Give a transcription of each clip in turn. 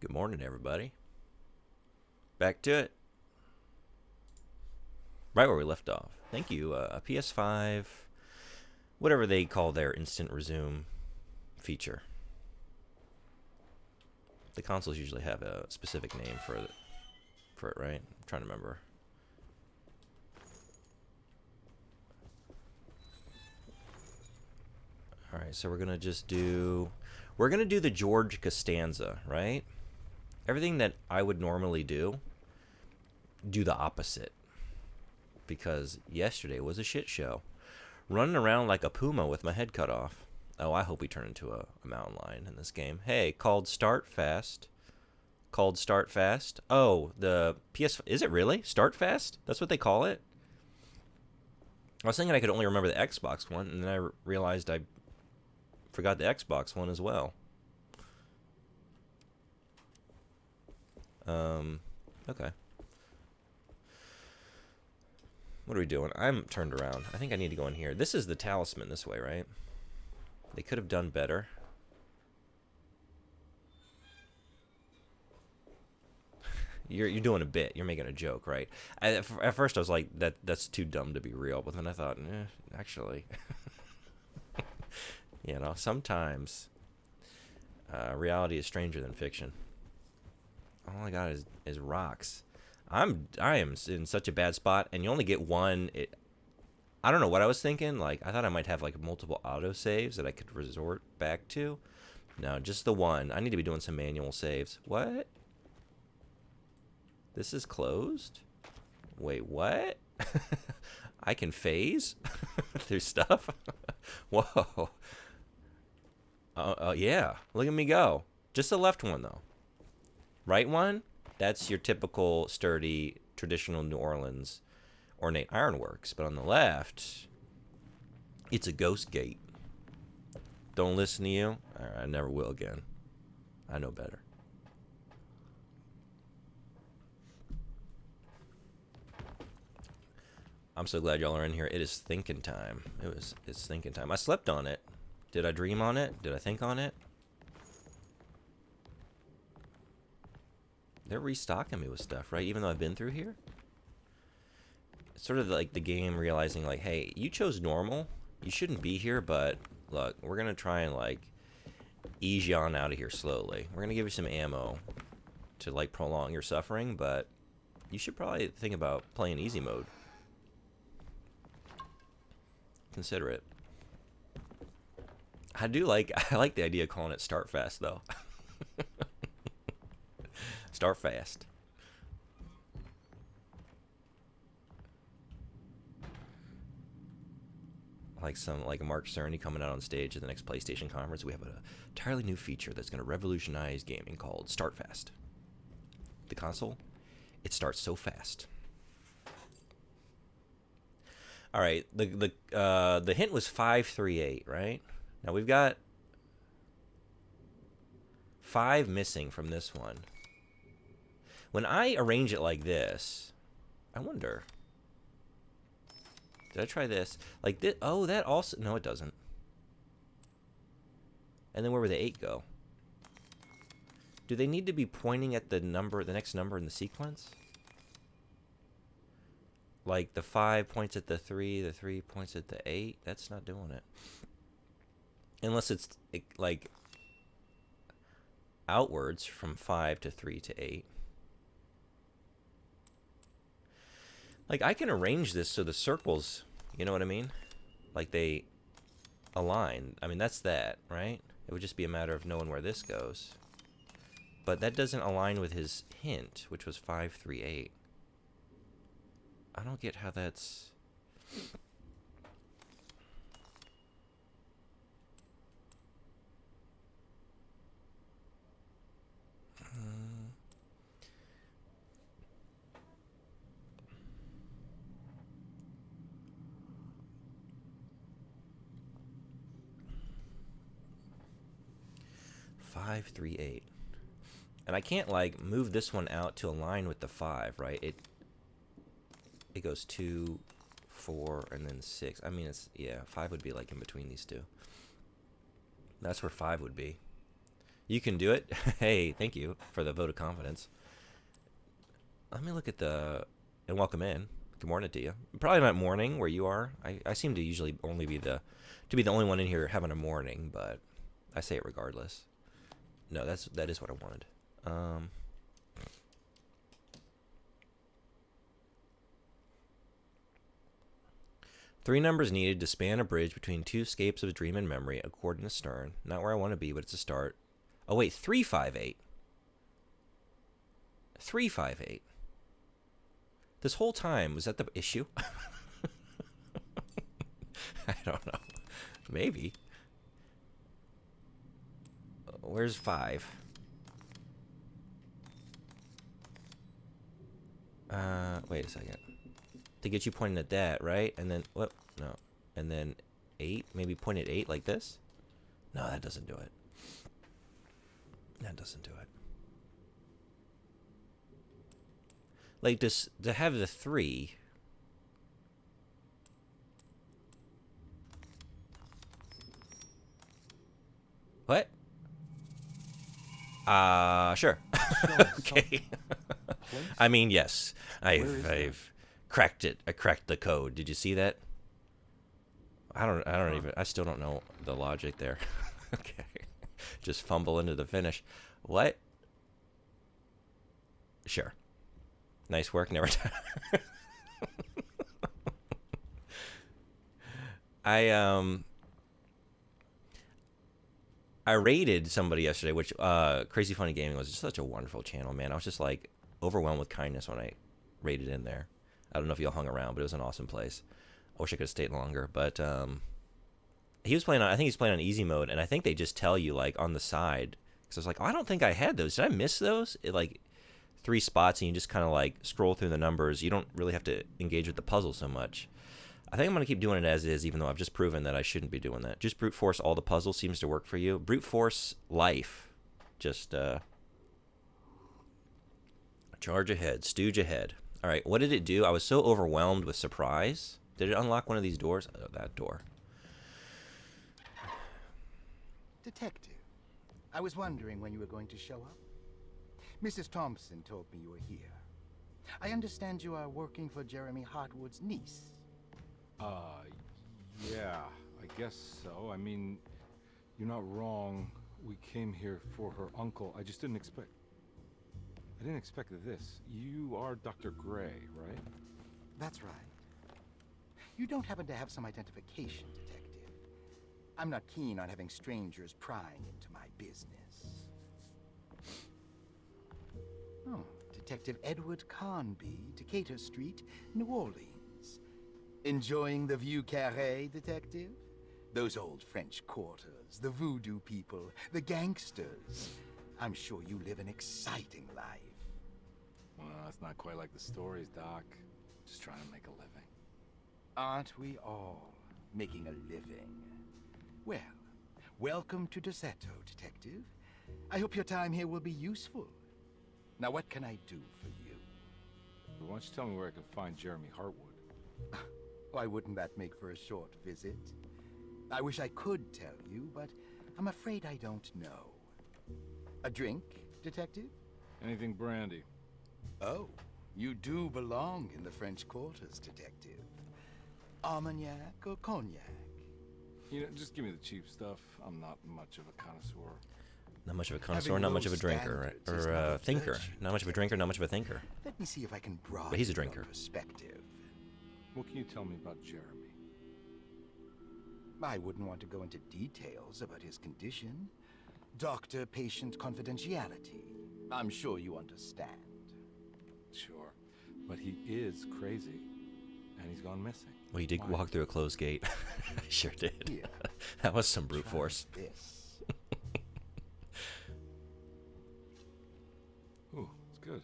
Good morning, everybody. Back to it. Right where we left off. Thank you. PS5, whatever they call their instant resume feature. The consoles usually have a specific name for it, right? I'm trying to remember. All right, so we're gonna do the George Costanza, right? Everything that I would normally do the opposite, because yesterday was a shit show. Running around like a puma with my head cut off. Oh, I hope we turn into a mountain lion in this game. Hey, called Start Fast. Called Start Fast. Oh, the PS... Is it really? Start Fast? That's what they call it? I was thinking I could only remember the Xbox one, and then I realized I forgot the Xbox one as well. Okay. What are we doing? I'm turned around. I think I need to go in here. This is the talisman this way, right? They could have done better. You're doing a bit. You're making a joke, right? At first, I was like, that's too dumb to be real. But then I thought, actually, sometimes reality is stranger than fiction. All I got is rocks. I am in such a bad spot, and you only get one. I don't know what I was thinking. Like, I thought I might have like multiple auto saves that I could resort back to. No, just the one. I need to be doing some manual saves. What? This is closed? Wait, what? I can phase through stuff? Whoa. Yeah. Look at me go. Just the left one, though. Right one? That's your typical sturdy, traditional New Orleans ornate ironworks. But on the left, it's a ghost gate. Don't listen to you? I never will again. I know better. I'm so glad y'all are in here. It is thinking time. It's thinking time. I slept on it. Did I dream on it? Did I think on it? They're restocking me with stuff, right? Even though I've been through here? It's sort of like the game realizing, like, hey, you chose normal. You shouldn't be here, but look, we're going to try and, like, ease you on out of here slowly. We're going to give you some ammo to, like, prolong your suffering, but you should probably think about playing easy mode. Consider it. I like the idea of calling it Start Fast, though. Start fast. Like Mark Cerny coming out on stage at the next PlayStation conference. We have an entirely new feature that's going to revolutionize gaming called Start Fast. The console, it starts so fast. All right, the hint was 538, right? Now we've got 5 missing from this one. When I arrange it like this, I wonder. Did I try this? Like this? Oh, that also... No, it doesn't. And then where would the 8 go? Do they need to be pointing at the next number in the sequence? Like the 5 points at the 3 points at the 8? That's not doing it. Unless it's like outwards from 5 to 3 to 8. Like, I can arrange this so the circles, you know what I mean? Like, they align. I mean, that's that, right? It would just be a matter of knowing where this goes. But that doesn't align with his hint, which was 538. I don't get how that's... Five, 3, 8. And I can't, like, move this one out to align with the 5, right? It goes 2, 4, and then 6. I mean, it's... Yeah, 5 would be, like, in between these two. That's where 5 would be. You can do it. Hey, thank you for the vote of confidence. Let me look at the and welcome in. Good morning to you. Probably not morning where you are. I seem to usually only be the only one in here having a morning, but I say it regardless. No, that is what I wanted. Three numbers needed to span a bridge between two escapes of dream and memory, according to Stern. Not where I want to be, but it's a start. Oh wait, 358. 358. This whole time, was that the issue? I don't know. Maybe. Where's 5? Wait a second. To get you pointing at that, right? And then, what? No. And then 8? Maybe point at 8 like this? No, that doesn't do it. That doesn't do it. Like, to have the 3... What? Sure. Okay. I mean, yes. I've cracked it. I cracked the code. Did you see that? I still don't know the logic there. Okay. Just fumble into the finish. What? Sure. Nice work. Never time. I rated somebody yesterday, which Crazy Funny Gaming was just such a wonderful channel, man. I was just like overwhelmed with kindness when I rated in there. I don't know if y'all hung around, but it was an awesome place. I wish I could have stayed longer, but he was playing on, I think he's playing on easy mode, and I think they just tell you like on the side, because I was like, oh, I don't think I had those. Did I miss those? It, like 3 spots, and you just kind of like scroll through the numbers. You don't really have to engage with the puzzle so much. I think I'm going to keep doing it as is, even though I've just proven that I shouldn't be doing that. Just brute force all the puzzles seems to work for you. Brute force life. Just charge ahead, stooge ahead. All right, what did it do? I was so overwhelmed with surprise. Did it unlock one of these doors? Oh, that door. Detective, I was wondering when you were going to show up. Mrs. Thompson told me you were here. I understand you are working for Jeremy Hartwood's niece. Yeah, I guess so. I mean, you're not wrong. We came here for her uncle. I didn't expect this. You are Dr. Gray, right? That's right. You don't happen to have some identification, Detective. I'm not keen on having strangers prying into my business. Oh, Detective Edward Carnby, Decatur Street, New Orleans. Enjoying the Vieux Carré, Detective? Those old French quarters, the voodoo people, the gangsters. I'm sure you live an exciting life. Well, it's not quite like the stories, Doc. Just trying to make a living. Aren't we all making a living? Well, welcome to Deseto, Detective. I hope your time here will be useful. Now, what can I do for you? Why don't you tell me where I can find Jeremy Hartwood? Why wouldn't that make for a short visit? I wish I could tell you, but I'm afraid I don't know. A drink, Detective? Anything brandy. Oh, you do belong in the French quarters, Detective. Armagnac or cognac? You know, just give me the cheap stuff. I'm not much of a connoisseur. Not much of a connoisseur, not much of a drinker, right? Or a thinker. Not much of a drinker, not much of a thinker. Let me see if I can broaden But he's a drinker. your perspective. What can you tell me about Jeremy? I wouldn't want to go into details about his condition. Doctor-patient confidentiality. I'm sure you understand. Sure, but he is crazy, and he's gone missing. Well, he did walk through a closed gate. I sure did. Here, That was some brute try force. This. Ooh, it's good.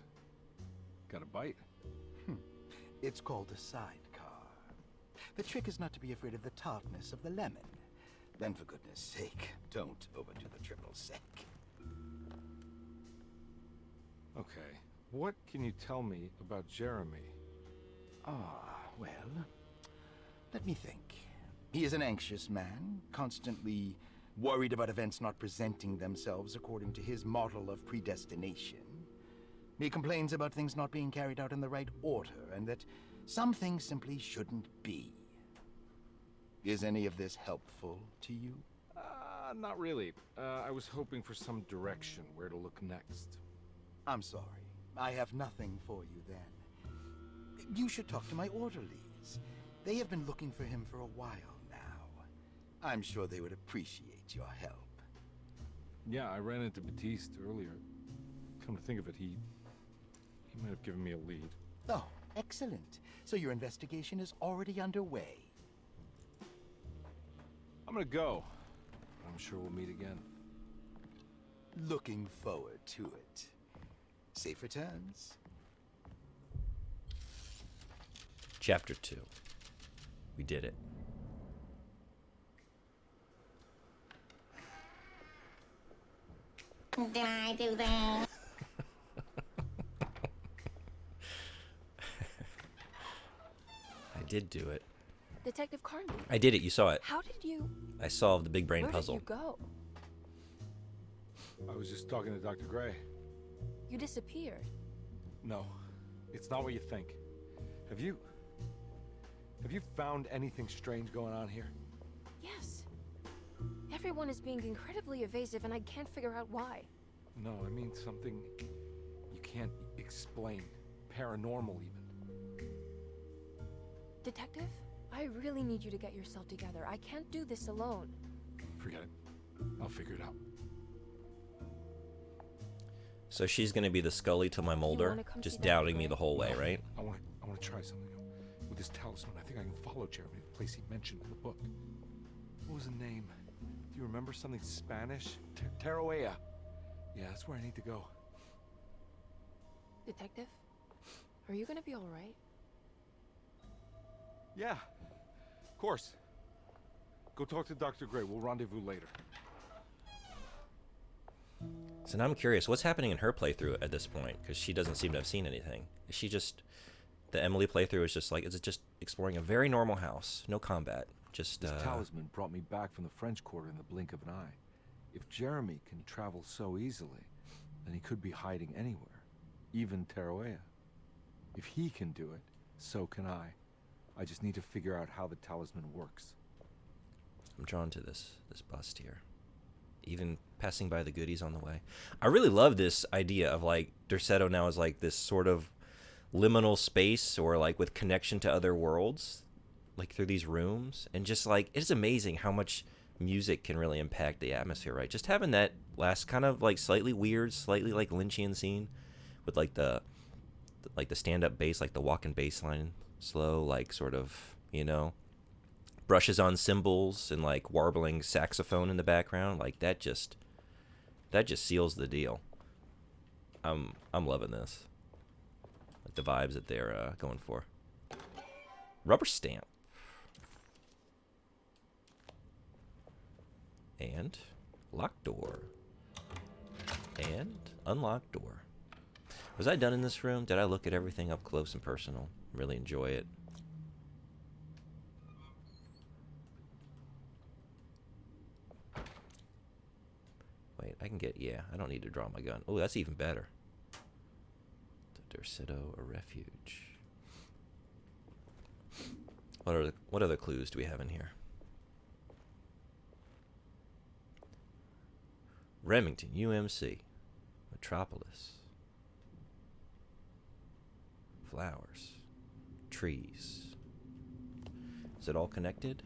Got a bite? It's called a sidecar. The trick is not to be afraid of the tartness of the lemon. Then, for goodness sake, don't overdo the triple sec. Okay. What can you tell me about Jeremy? Well, let me think. He is an anxious man, constantly Worried about events not presenting themselves according to his model of predestination. He complains about things not being carried out in the right order, and that some things simply shouldn't be. Is any of this helpful to you? Not really. I was hoping for some direction where to look next. I'm sorry. I have nothing for you then. You should talk to my orderlies. They have been looking for him for a while now. I'm sure they would appreciate your help. Yeah, I ran into Batiste earlier. Come to think of it, he might have given me a lead. Oh, excellent. So your investigation is already underway. I'm gonna go. I'm sure we'll meet again. Looking forward to it. Safe returns. Chapter 2. We did it. Did I do that? I did do it. Detective Carnby. I did it. You saw it. How did you... I solved the big brain Where puzzle. did you go? I was just talking to Dr. Gray. You disappeared. No, it's not what you think. Have you found anything strange going on here? Yes. Everyone is being incredibly evasive and I can't figure out why. No, I mean something you can't explain. Paranormal even. Detective, I really need you to get yourself together. I can't do this alone. Forget it. I'll figure it out. So she's gonna be the Scully to my Mulder, wanna come just see Dr. doubting me Gray? the whole way, right? I want to try something. With this talisman, I think I can follow Jeremy to the place he mentioned in the book. What was the name? Do you remember something Spanish? Taroea. Yeah, that's where I need to go. Detective, are you gonna be all right? Yeah, of course. Go talk to Dr. Gray. We'll rendezvous later. So now I'm curious, what's happening in her playthrough at this point? Because she doesn't seem to have seen anything. Is she just... The Emily playthrough is just like, is it just exploring a very normal house? No combat. Just, This talisman brought me back from the French Quarter in the blink of an eye. If Jeremy can travel so easily, then he could be hiding anywhere. Even Taroea. If he can do it, so can I. I just need to figure out how the talisman works. I'm drawn to this bust here. Even passing by the goodies on the way. I really love this idea of like Derceto now is like this sort of liminal space or like with connection to other worlds, like through these rooms. And just like, it's amazing how much music can really impact the atmosphere, right? Just having that last kind of like slightly weird, slightly like Lynchian scene with like the stand-up bass, like the walking bass line, slow, like sort of, you know, brushes on cymbals and like warbling saxophone in the background, like that just seals the deal. I'm loving this. Like the vibes that they're going for. Rubber stamp. And locked door. And unlocked door. Was I done in this room? Did I look at everything up close and personal? Really enjoy it. Wait, I can get, yeah, I don't need to draw my gun. Oh, that's even better. The Derceto, a refuge. What other clues do we have in here? Remington, UMC. Metropolis. Flowers. Trees. Is it all connected?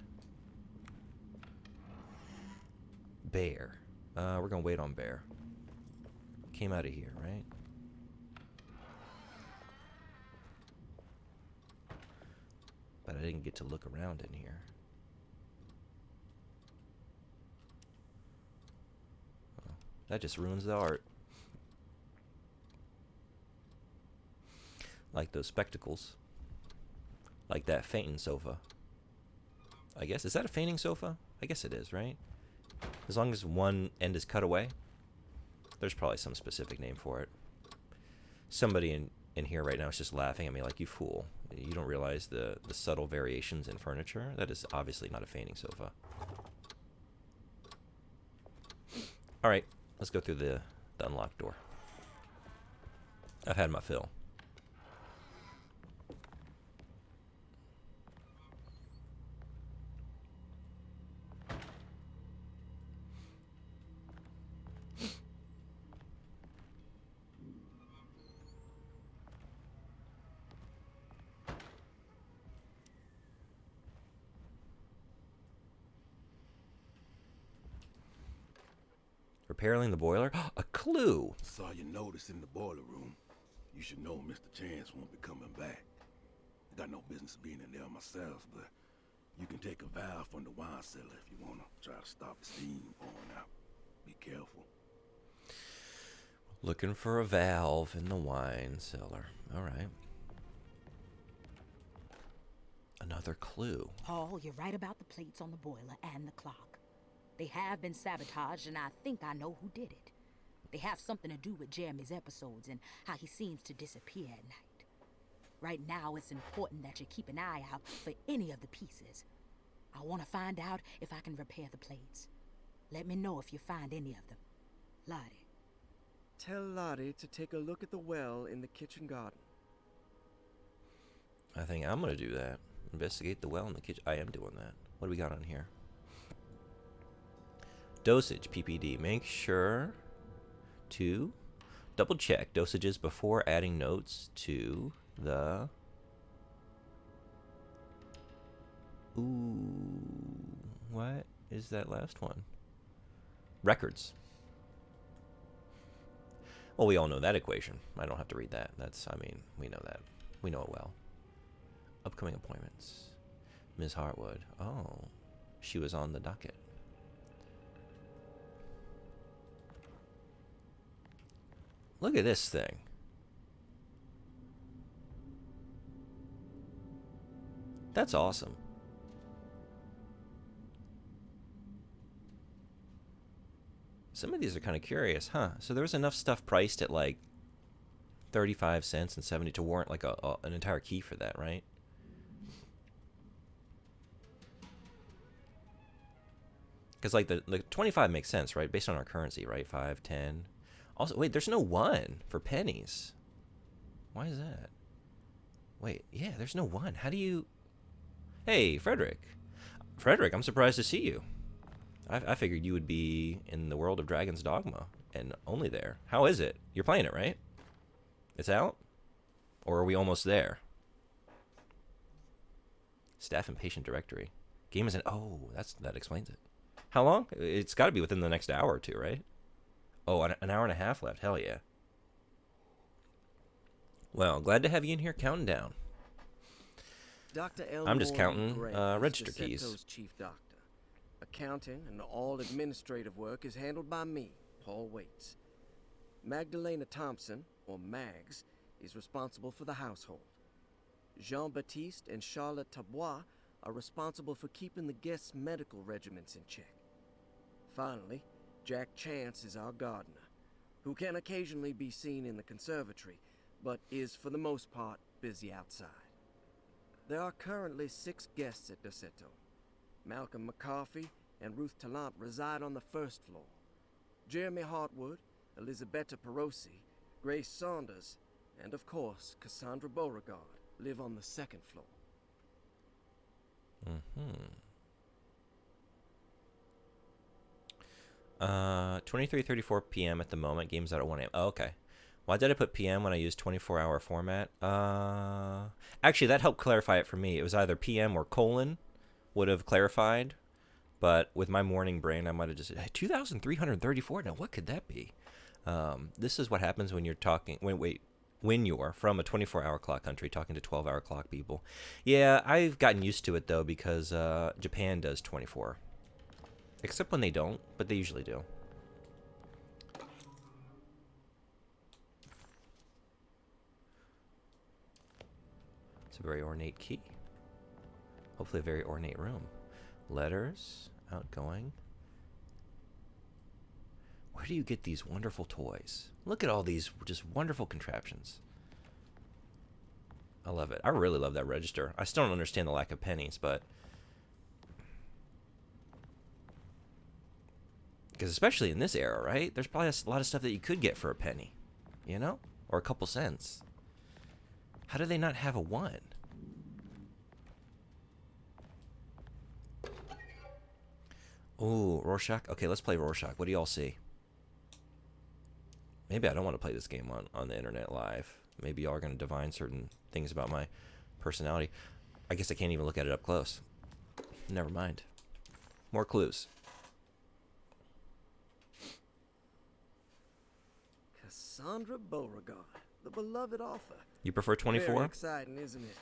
Bear. We're gonna wait on Bear. Came out of here, right? But I didn't get to look around in here. Oh, that just ruins the art. Like those spectacles. Like that fainting sofa. I guess. Is that a fainting sofa? I guess it is, right? As long as one end is cut away. There's probably some specific name for it. Somebody in here right now is just laughing at me like, you fool. You don't realize the subtle variations in furniture? That is obviously not a fainting sofa. All right, let's go through the unlocked door. I've had my fill. Repairing the boiler? A clue! Saw your notice in the boiler room. You should know Mr. Chance won't be coming back. I got no business being in there myself, but you can take a valve from the wine cellar if you want to try to stop the steam pouring out. Be careful. Looking for a valve in the wine cellar. All right. Another clue. Paul, you're right about the plates on the boiler and the clock. They have been sabotaged, and I think I know who did it. They have something to do with Jeremy's episodes and how he seems to disappear at night. Right now, it's important that you keep an eye out for any of the pieces. I want to find out if I can repair the plates. Let me know if you find any of them. Lottie. Tell Lottie to take a look at the well in the kitchen garden. I think I'm going to do that. Investigate the well in the kitchen. I am doing that. What do we got on here? Dosage, PPD. Make sure to double check dosages before adding notes to the... Ooh, what is that last one? Records. Well, we all know that equation. I don't have to read that. We know that. We know it well. Upcoming appointments. Ms. Hartwood. Oh, she was on the docket. Look at this thing. That's awesome. Some of these are kind of curious, huh? So there was enough stuff priced at like 35 cents and 70 to warrant like an entire key for that, right? Because like the 25 makes sense, right? Based on our currency, right? 5, 10. Also, wait, there's no 1 for pennies. Why is that? Wait, yeah, there's no 1. How do you... Hey, Frederick. Frederick, I'm surprised to see you. I figured you would be in the world of Dragon's Dogma, and only there. How is it? You're playing it, right? It's out? Or are we almost there? Staff and patient directory. Game is in... Oh, that explains it. How long? It's got to be within the next hour or two, right? Oh, an hour and a half left. Hell yeah. Well, glad to have you in here counting down. Dr. I'm just counting Gray register is keys. DeSeto's chief doctor. Accounting and all administrative work is handled by me, Paul Waits. Magdalena Thompson, or Mags, is responsible for the household. Jean-Baptiste and Charlotte Tabois are responsible for keeping the guests' medical regimens in check. Finally, Jack Chance is our gardener, who can occasionally be seen in the conservatory, but is for the most part busy outside. There are currently 6 guests at DeSeto. Malcolm McCarthy and Ruth Tallant reside on the first floor. Jeremy Hartwood, Elisabetta Perosi, Grace Saunders, and of course Cassandra Beauregard live on the second floor. 23:34 p.m. at the moment. Game's out at 1 a.m. Oh, okay. Why did I put PM when I used 24-hour format? Actually, that helped clarify it for me. It was either PM or colon would have clarified, but with my morning brain, I might have just said, hey, 2,334? Now, what could that be? This is what happens when you're talking... When you're from a 24-hour clock country talking to 12-hour clock people. Yeah, I've gotten used to it, though, because Japan does 24. Except when they don't, but they usually do. It's a very ornate key. Hopefully a very ornate room. Letters, outgoing. Where do you get these wonderful toys? Look at all these just wonderful contraptions. I love it. I really love that register. I still don't understand the lack of pennies, but... Because especially in this era, right? There's probably a lot of stuff that you could get for a penny, you know? Or a couple cents. How do they not have a 1? Ooh, Rorschach. Okay, let's play Rorschach. What do y'all see? Maybe I don't want to play this game on the internet live. Maybe y'all are going to divine certain things about my personality. I guess I can't even look at it up close. Never mind. More clues. Cassandra Beauregard, the beloved author. You prefer 24? Very exciting, isn't it?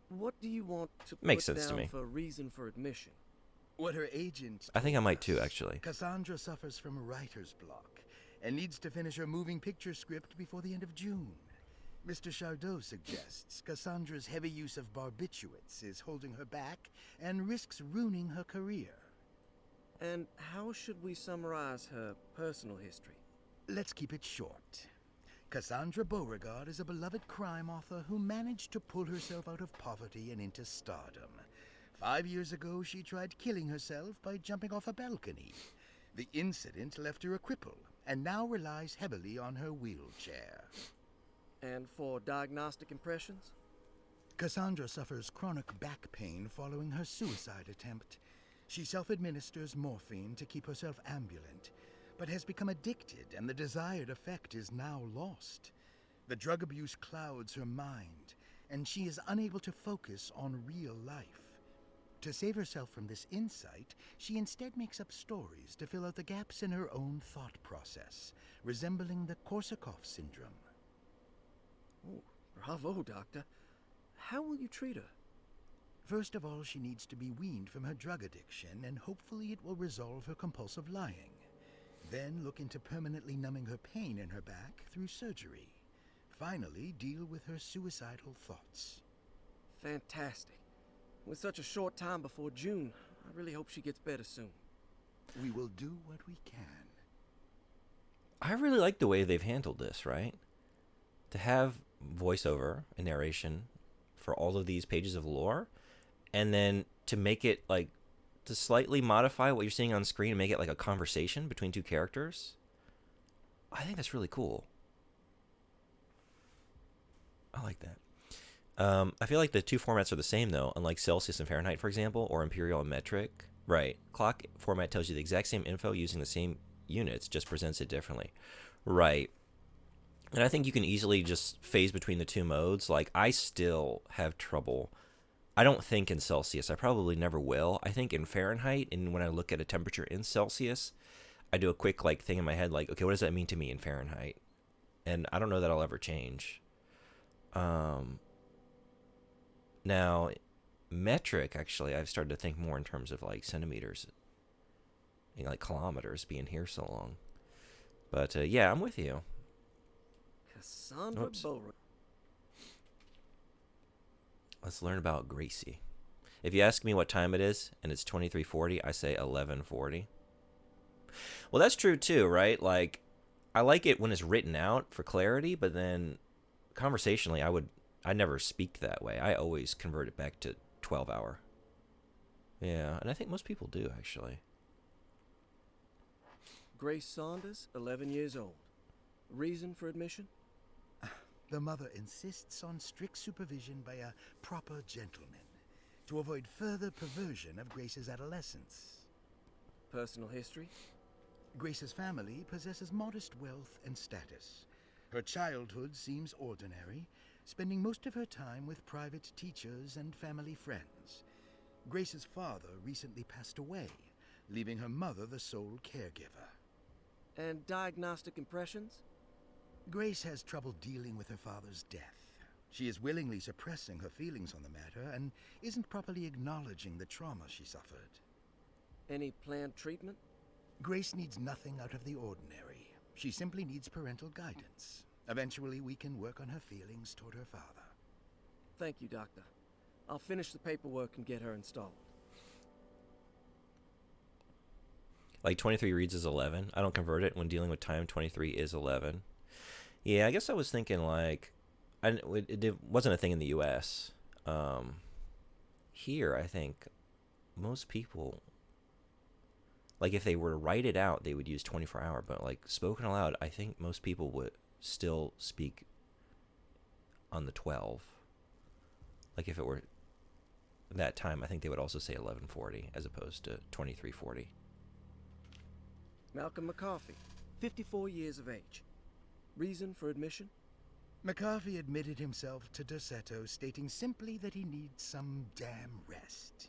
What do you want to Makes put sense to down me. for reason for admission? What her agent I think I told might too, us, actually. Cassandra suffers from writer's block and needs to finish her moving picture script before the end of June. Mr. Chardot suggests Cassandra's heavy use of barbiturates is holding her back and risks ruining her career. And how should we summarize her personal history? Let's keep it short. Cassandra Beauregard is a beloved crime author who managed to pull herself out of poverty and into stardom. 5 years ago, she tried killing herself by jumping off a balcony. The incident left her a cripple and now relies heavily on her wheelchair. And for diagnostic impressions? Cassandra suffers chronic back pain following her suicide attempt. She self-administers morphine to keep herself ambulant, but has become addicted, and the desired effect is now lost. The drug abuse clouds her mind, and she is unable to focus on real life. To save herself from this insight, she instead makes up stories to fill out the gaps in her own thought process, resembling the Korsakoff syndrome. Oh, bravo, Doctor. How will you treat her? First of all, she needs to be weaned from her drug addiction, and hopefully it will resolve her compulsive lying. Then look into permanently numbing her pain in her back through surgery. Finally, deal with her suicidal thoughts. Fantastic. With such a short time before June, I really hope she gets better soon. We will do what we can. I really like the way they've handled this, right? To have voiceover and narration for all of these pages of lore, and then to make it like, to slightly modify what you're seeing on screen and make it like a conversation between two characters. I think that's really cool. I like that. I feel like the two formats are the same though, unlike Celsius and Fahrenheit, for example, or Imperial and Metric. Right. Clock format tells you the exact same info using the same units, just presents it differently. Right. And I think you can easily just phase between the two modes. Like, I still have trouble. I don't think in Celsius. I probably never will. I think in Fahrenheit, and when I look at a temperature in Celsius, I do a quick like thing in my head, like, okay, what does that mean to me in Fahrenheit? And I don't know that I'll ever change. Now, metric, actually, I've started to think more in terms of like centimeters, you know, like kilometers, being here so long. But yeah, I'm with you. Cassandra Oops. Beauregard. Let's learn about Gracie. If you ask me what time it is and it's 23:40, I say 11:40. Well, that's true too, right? Like, I like it when it's written out for clarity, but then conversationally, I never speak that way. I always convert it back to 12 hour. Yeah, and I think most people do, actually. Grace Saunders, 11 years old. Reason for admission? The mother insists on strict supervision by a proper gentleman to avoid further perversion of Grace's adolescence. Personal history? Grace's family possesses modest wealth and status. Her childhood seems ordinary, spending most of her time with private teachers and family friends. Grace's father recently passed away, leaving her mother the sole caregiver. And diagnostic impressions? Grace has trouble dealing with her father's death. She is willingly suppressing her feelings on the matter and isn't properly acknowledging the trauma she suffered. Any planned treatment? Grace needs nothing out of the ordinary. She simply needs parental guidance. Eventually, we can work on her feelings toward her father. Thank you, Doctor. I'll finish the paperwork and get her installed. Like 23 reads as 11. I don't convert it when dealing with time. 23 is 11. Yeah, I guess I was thinking like, it wasn't a thing in the U.S. Here, I think most people Like if they were to write it out, they would use 24-hour. But like spoken aloud, I think most people would still speak on the 12. Like if it were that time, I think they would also say 1140 as opposed to 2340. Malcolm McCarthy, 54 years of age. Reason for admission? McCarthy admitted himself to Derceto, stating simply that he needs some damn rest.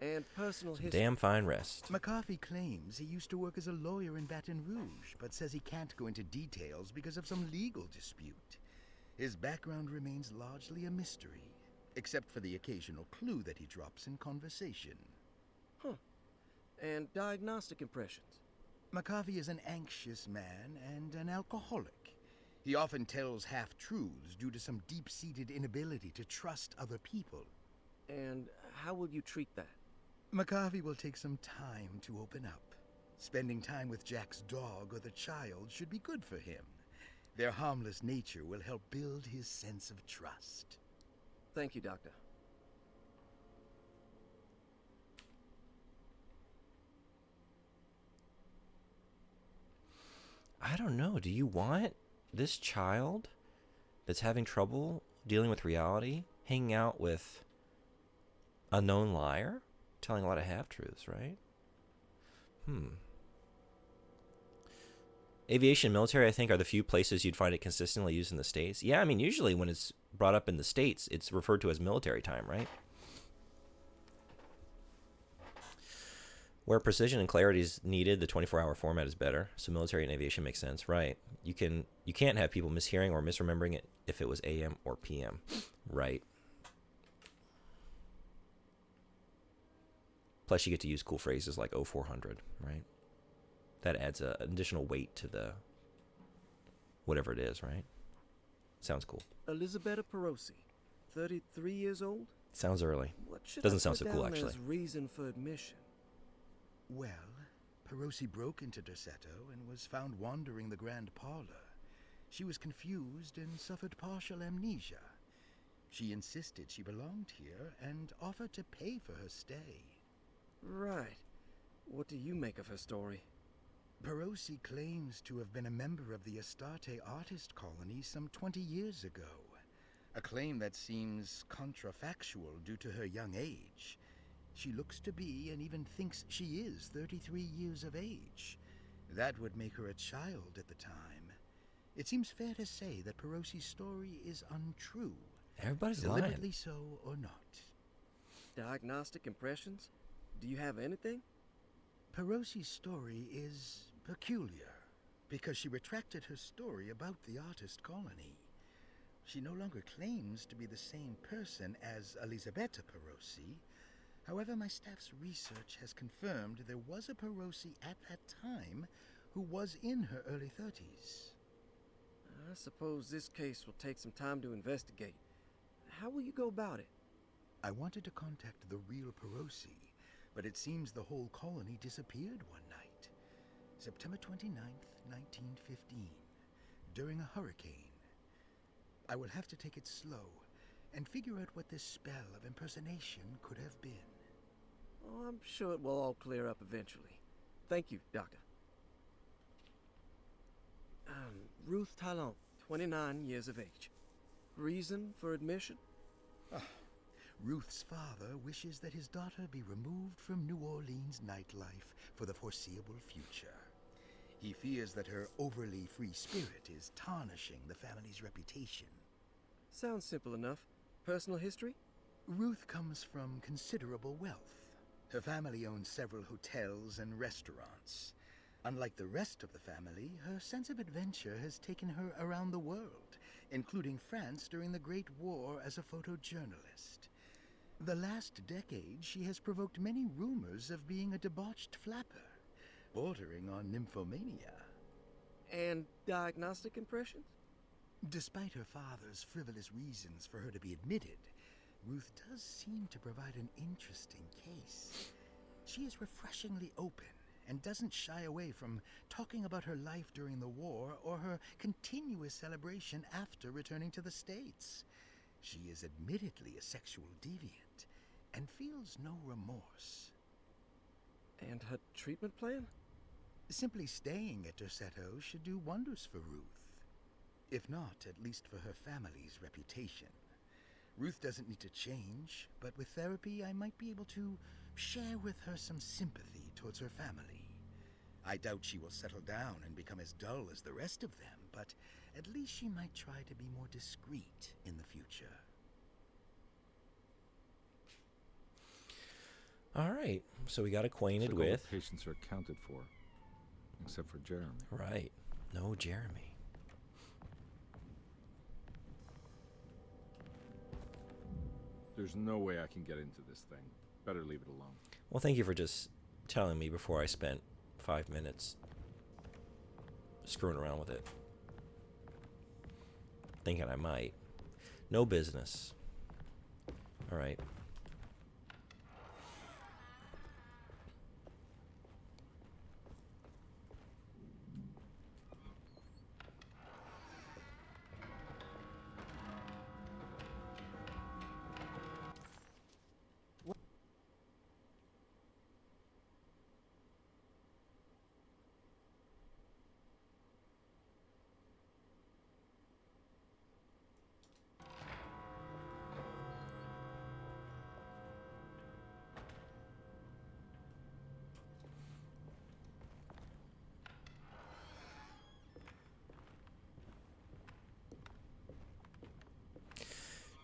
And personal history. Damn fine rest. McCarthy claims he used to work as a lawyer in Baton Rouge, but says he can't go into details because of some legal dispute. His background remains largely a mystery, except for the occasional clue that he drops in conversation. Huh. And diagnostic impressions. McCarthy is an anxious man and an alcoholic. He often tells half-truths due to some deep-seated inability to trust other people. And how will you treat that? McCarthy will take some time to open up. Spending time with Jack's dog or the child should be good for him. Their harmless nature will help build his sense of trust. Thank you, Doctor. I don't know. Do you want this child that's having trouble dealing with reality hanging out with a known liar, telling a lot of half-truths, right? Aviation and military, I think, are the few places you'd find it consistently used in the States. Yeah, I mean, usually when it's brought up in the States, it's referred to as military time, right? Where precision and clarity is needed, the 24-hour format is better. So military and aviation makes sense, right? You can't have people mishearing or misremembering it if it was AM or PM, right? Plus, you get to use cool phrases like 0400, right? That adds an additional weight to the whatever it is, right? Sounds cool. Elisabetta Perosi, 33 years old? Sounds early. What should Doesn't I sound put so cool, down actually. as reason for admission? Well, Perosi broke into Derceto and was found wandering the Grand Parlor. She was confused and suffered partial amnesia. She insisted she belonged here and offered to pay for her stay. Right. What do you make of her story? Perosi claims to have been a member of the Astarte artist colony some 20 years ago. A claim that seems contrafactual due to her young age. She looks to be and even thinks she is 33 years of age. That would make her a child at the time. It seems fair to say that Perosi's story is untrue. Everybody's deliberately lying. so or not. Diagnostic impressions? Do you have anything? Perosi's story is peculiar because she retracted her story about the artist colony. She no longer claims to be the same person as Elisabetta Perosi. However, my staff's research has confirmed there was a Perosi at that time who was in her early 30s. I suppose this case will take some time to investigate. How will you go about it? I wanted to contact the real Perosi, but it seems the whole colony disappeared one night. September 29th, 1915, during a hurricane. I will have to take it slow and figure out what this spell of impersonation could have been. Oh, I'm sure it will all clear up eventually. Thank you, Doctor. Ruth Talon, 29 years of age. Reason for admission? Ruth's father wishes that his daughter be removed from New Orleans nightlife for the foreseeable future. He fears that her overly free spirit is tarnishing the family's reputation. Sounds simple enough. Personal history? Ruth comes from considerable wealth. Her family owns several hotels and restaurants. Unlike the rest of the family, her sense of adventure has taken her around the world, including France during the Great War as a photojournalist. The last decade, she has provoked many rumors of being a debauched flapper, bordering on nymphomania. And diagnostic impressions? Despite her father's frivolous reasons for her to be admitted, Ruth does seem to provide an interesting case. She is refreshingly open and doesn't shy away from talking about her life during the war or her continuous celebration after returning to the States. She is admittedly a sexual deviant and feels no remorse. And her treatment plan? Simply staying at Derceto should do wonders for Ruth. If not, at least for her family's reputation. Ruth doesn't need to change, but with therapy I might be able to share with her some sympathy towards her family. I doubt she will settle down and become as dull as the rest of them, but at least she might try to be more discreet in the future. All right, so we got acquainted So all the with. patients are accounted for, except for Jeremy. Right. No Jeremy. There's no way I can get into this thing. Better leave it alone. Well, thank you for just telling me before I spent 5 minutes screwing around with it. Thinking I might. No business. All right.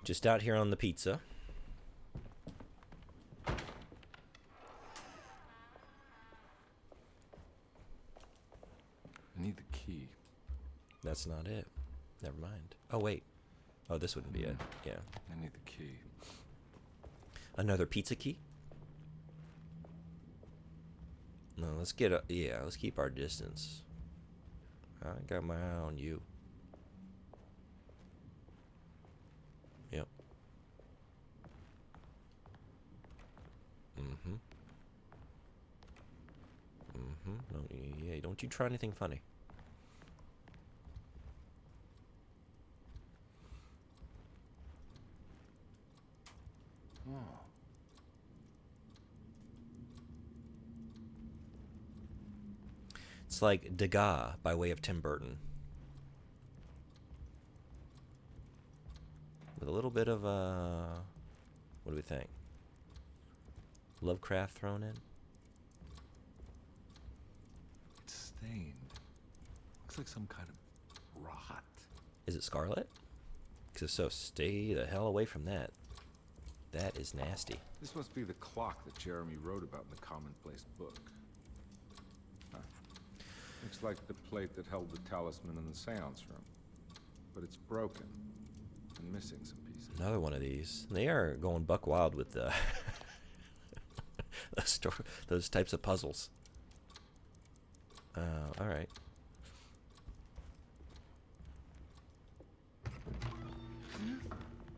Just out here on the pizza. I need the key. That's not it. Never mind. Oh, wait. Oh, this wouldn't be it. Yeah. I need the key. Another pizza key? No, let's get a... Yeah, let's keep our distance. I got my eye on you. Yep. Mm-hmm. Mm-hmm. No, yeah, don't you try anything funny. Oh. It's like Degas by way of Tim Burton. With a little bit of, what do we think? Lovecraft thrown in? It's stained. Looks like some kind of rot. Is it Scarlet? Because if so, stay the hell away from that. That is nasty. This must be the clock that Jeremy wrote about in the Commonplace book. Huh. Looks like the plate that held the talisman in the seance room. But it's broken and missing some pieces. Another one of these. They are going buck wild with the those types of puzzles. All right.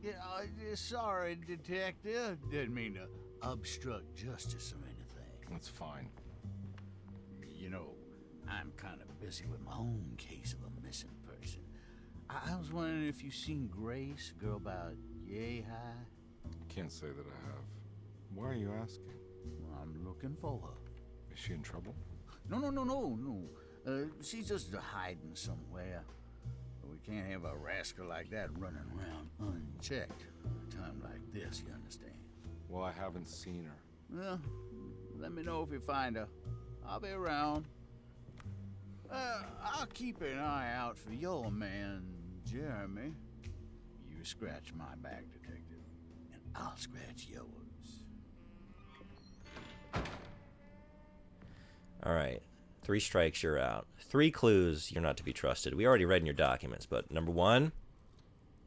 Yeah, sorry, Detective. Didn't mean to obstruct justice or anything. That's fine. You know, I'm kind of busy with my own case of a missing person. I was wondering if you seen Grace, girl about yay high. Can't say that I have. Why are you asking? Well, I'm looking for her. Is she in trouble? No. She's just hiding somewhere. We can't have a rascal like that running around unchecked at a time like this, you understand? Well, I haven't seen her. Well, let me know if you find her. I'll be around. I'll keep an eye out for your man, Jeremy. You scratch my back, Detective, and I'll scratch yours. All right. 3 strikes, you're out. 3 clues, you're not to be trusted. We already read in your documents, but number 1,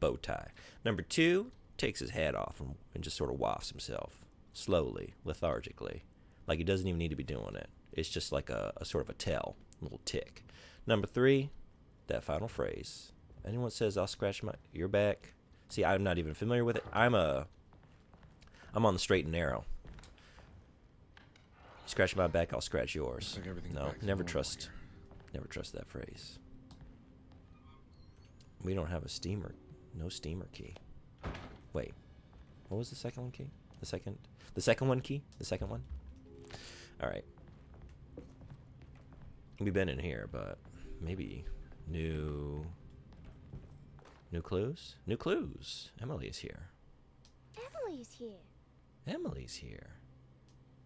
bow tie. Number 2, takes his hat off and just sort of wafts himself. Slowly, lethargically. Like he doesn't even need to be doing it. It's just like a sort of a tell, a little tick. Number 3, that final phrase. Anyone says, I'll scratch your back. See, I'm not even familiar with it. I'm on the straight and narrow. Scratch my back, I'll scratch yours. Looks like everything's No, back to never normal trust. here. Never trust that phrase. We don't have a steamer. No steamer key. Wait. What was the second one key? The second one key? The second one? All right. We've been in here, but maybe new clues? New clues. Emily's here. Emily's here. Emily's here.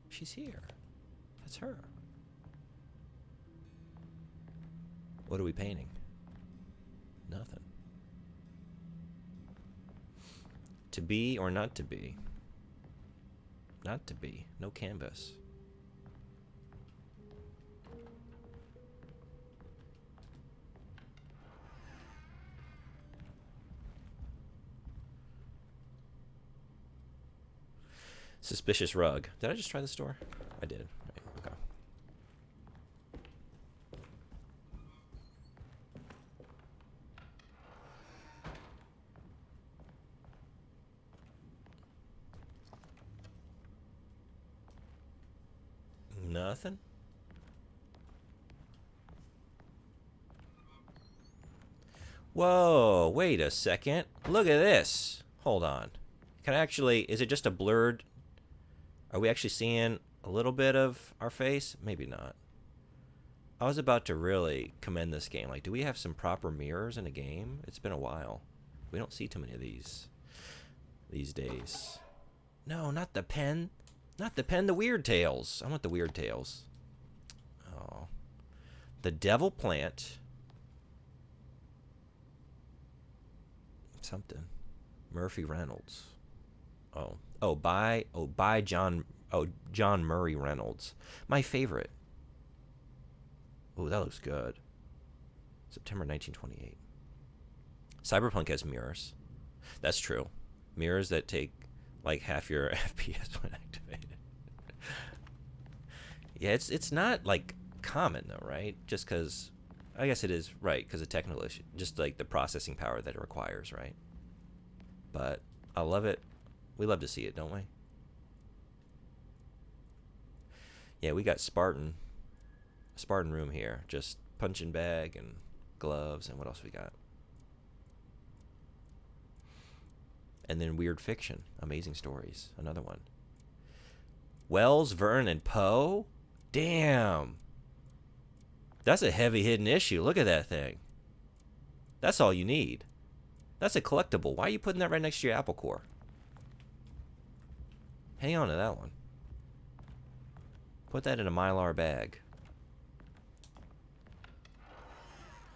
She's here. That's her. What are we painting? Nothing. To be or not to be? Not to be. No canvas. Suspicious rug. Did I just try the store? I did. Right, okay. Nothing. Whoa, wait a second. Look at this. Hold on. Can I actually, is it just a blurred, are we actually seeing a little bit of our face? Maybe not. I was about to really commend this game. Like, do we have some proper mirrors in a game? It's been a while. We don't see too many of these days. No, not the pen. Not the pen, the Weird Tales. I want the Weird Tales. Oh. The Devil Plant. Something. Murphy Reynolds. By John Murray Reynolds. My favorite. Oh, that looks good. September 1928. Cyberpunk has mirrors. That's true. Mirrors that take like half your FPS when activated. Yeah, it's not like common though, right? Just because, I guess it is, right, because of technical issue, just like the processing power that it requires, right? But I love it. We love to see it, don't we? Yeah, we got Spartan room here. Just punching bag and gloves, and what else we got? And then Weird Fiction, Amazing Stories, another one. Wells, Verne, and Poe? Damn. That's a heavy hidden issue. Look at that thing. That's all you need. That's a collectible. Why are you putting that right next to your Apple Core? Hang on to that one. Put that in a Mylar bag.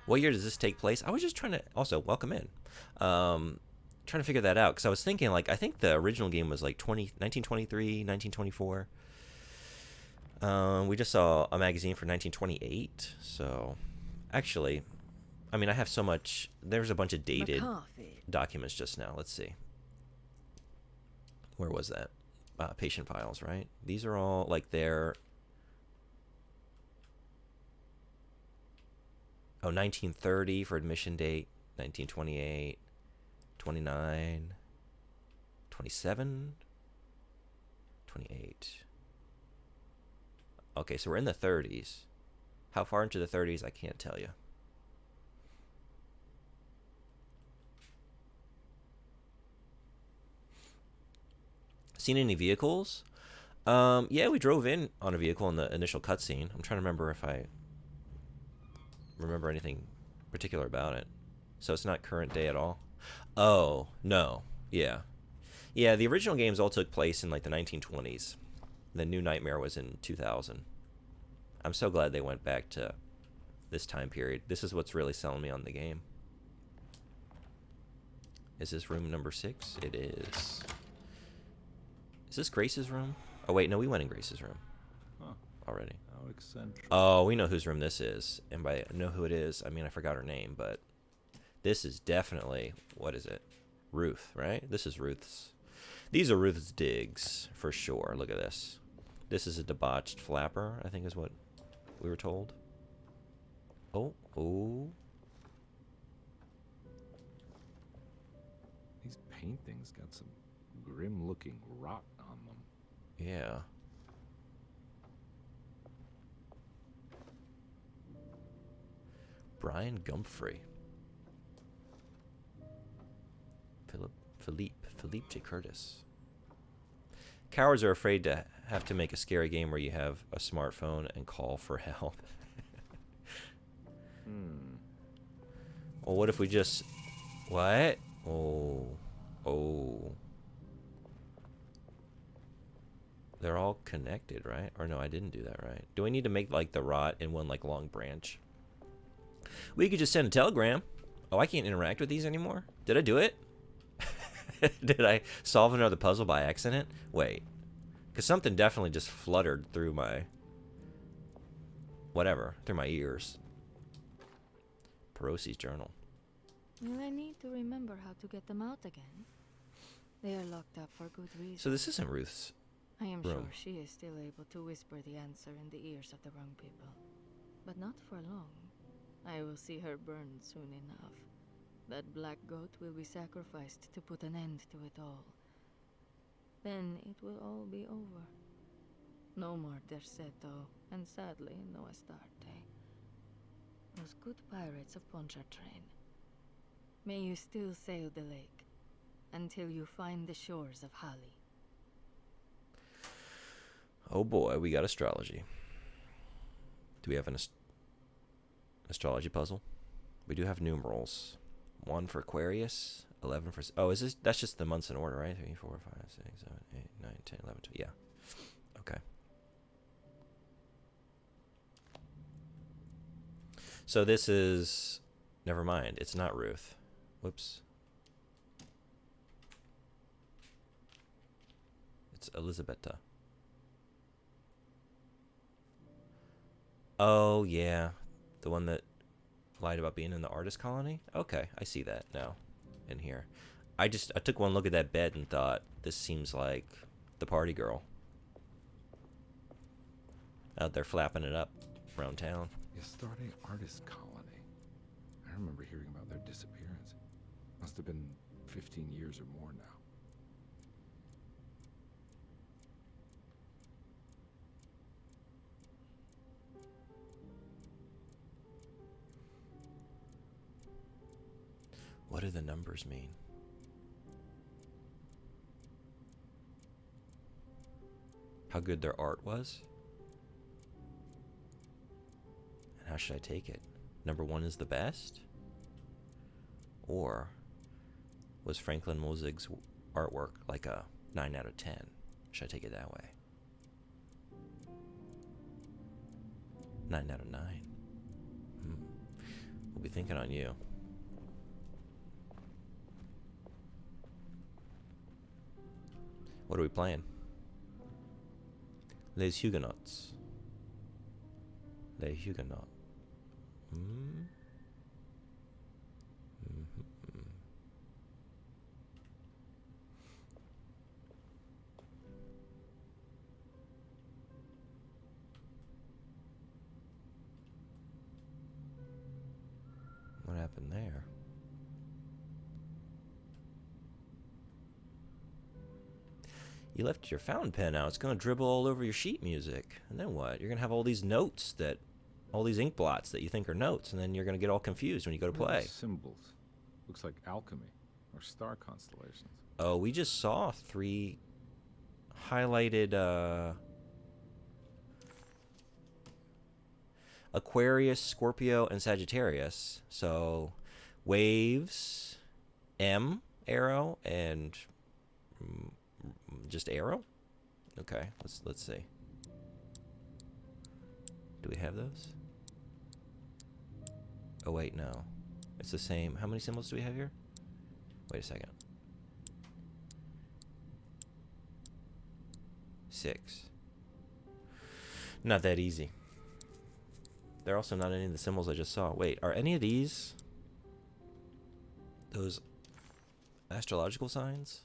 What year does this take place? I was just trying to, also, welcome in. Trying to figure that out, because I was thinking, like, I think the original game was like 1923, 1924. We just saw a magazine for 1928, so actually, I mean, I have so much, there's a bunch of dated documents just now. Let's see. Where was that? Patient files, right? These are all like their, 1930 for admission date, 1928, 29, 27, 28. Okay, so we're in the 30s. How far into the 30s, I can't tell you. Seen any vehicles? Yeah, we drove in on a vehicle in the initial cutscene. I'm trying to remember if I remember anything particular about it. So it's not current day at all? Oh, no. Yeah. Yeah, the original games all took place in like the 1920s. The New Nightmare was in 2000. I'm so glad they went back to this time period. This is what's really selling me on the game. Is this room number 6? It is. Is this Grace's room? Oh, wait, no, we went in Grace's room. Huh. Already. How eccentric. Oh, we know whose room this is. And by know who it is, I mean, I forgot her name, but this is definitely, what is it? Ruth, right? This is Ruth's. These are Ruth's digs, for sure. Look at this. This is a debauched flapper, I think is what we were told. Oh. These paintings got some grim-looking rot on them. Yeah. Brian Gumfrey. Philippe J. Curtis. Cowards are afraid to have to make a scary game where you have a smartphone and call for help. Well, what if we just... What? Oh. Oh. They're all connected, right? Or no, I didn't do that right. Do I need to make, like, the rot in one, like, long branch? We could just send a telegram. Oh, I can't interact with these anymore? Did I do it? Did I solve another puzzle by accident? Wait. Because something definitely just fluttered through my... Whatever. Through my ears. Perosi's journal. Will I need to remember how to get them out again? They are locked up for good reason. So this isn't Ruth's I am room. sure she is still able to whisper the answer in the ears of the wrong people. But not for long. I will see her burned soon enough. That black goat will be sacrificed to put an end to it all. Then it will all be over. No more Derceto, and sadly, no Astarte. Those good pirates of Pontchartrain. May you still sail the lake, until you find the shores of Hali. Oh boy, we got astrology. Do we have an astrology puzzle? We do have numerals. 1 for Aquarius, 11 for... Oh, is this... That's just the months in order, right? 3, 4, 5, 6, 7, 8, 9, 10, 11, 12. Yeah. Okay. So this is... Never mind. It's not Ruth. Whoops. It's Elisabetta. Oh, yeah. The one that lied about being in the artist colony? Okay, I see that now in here. I took one look at that bed and thought, this seems like the party girl. Out there flapping it up around town. The Astarte artist colony. I remember hearing about their disappearance. Must have been 15 years or more now. What do the numbers mean? How good their art was? And how should I take it? Number 1 is the best? Or was Franklin Mozig's artwork like a 9 out of 10? Should I take it that way? 9 out of 9. We'll be thinking on you. What are we playing? Les Huguenots. Les Huguenots. What happened there? You left your fountain pen out. It's going to dribble all over your sheet music. And then what? You're going to have all these notes all these ink blots that you think are notes, and then you're going to get all confused when you go to play. Symbols. Looks like alchemy or star constellations. Oh, we just saw 3 highlighted Aquarius, Scorpio, and Sagittarius. So waves, M, arrow, and just arrow? Okay, let's see. Do we have those? Oh wait, no. It's the same. How many symbols do we have here? Wait a second. 6. Not that easy. They're also not any of the symbols I just saw. Wait, are any of these those astrological signs?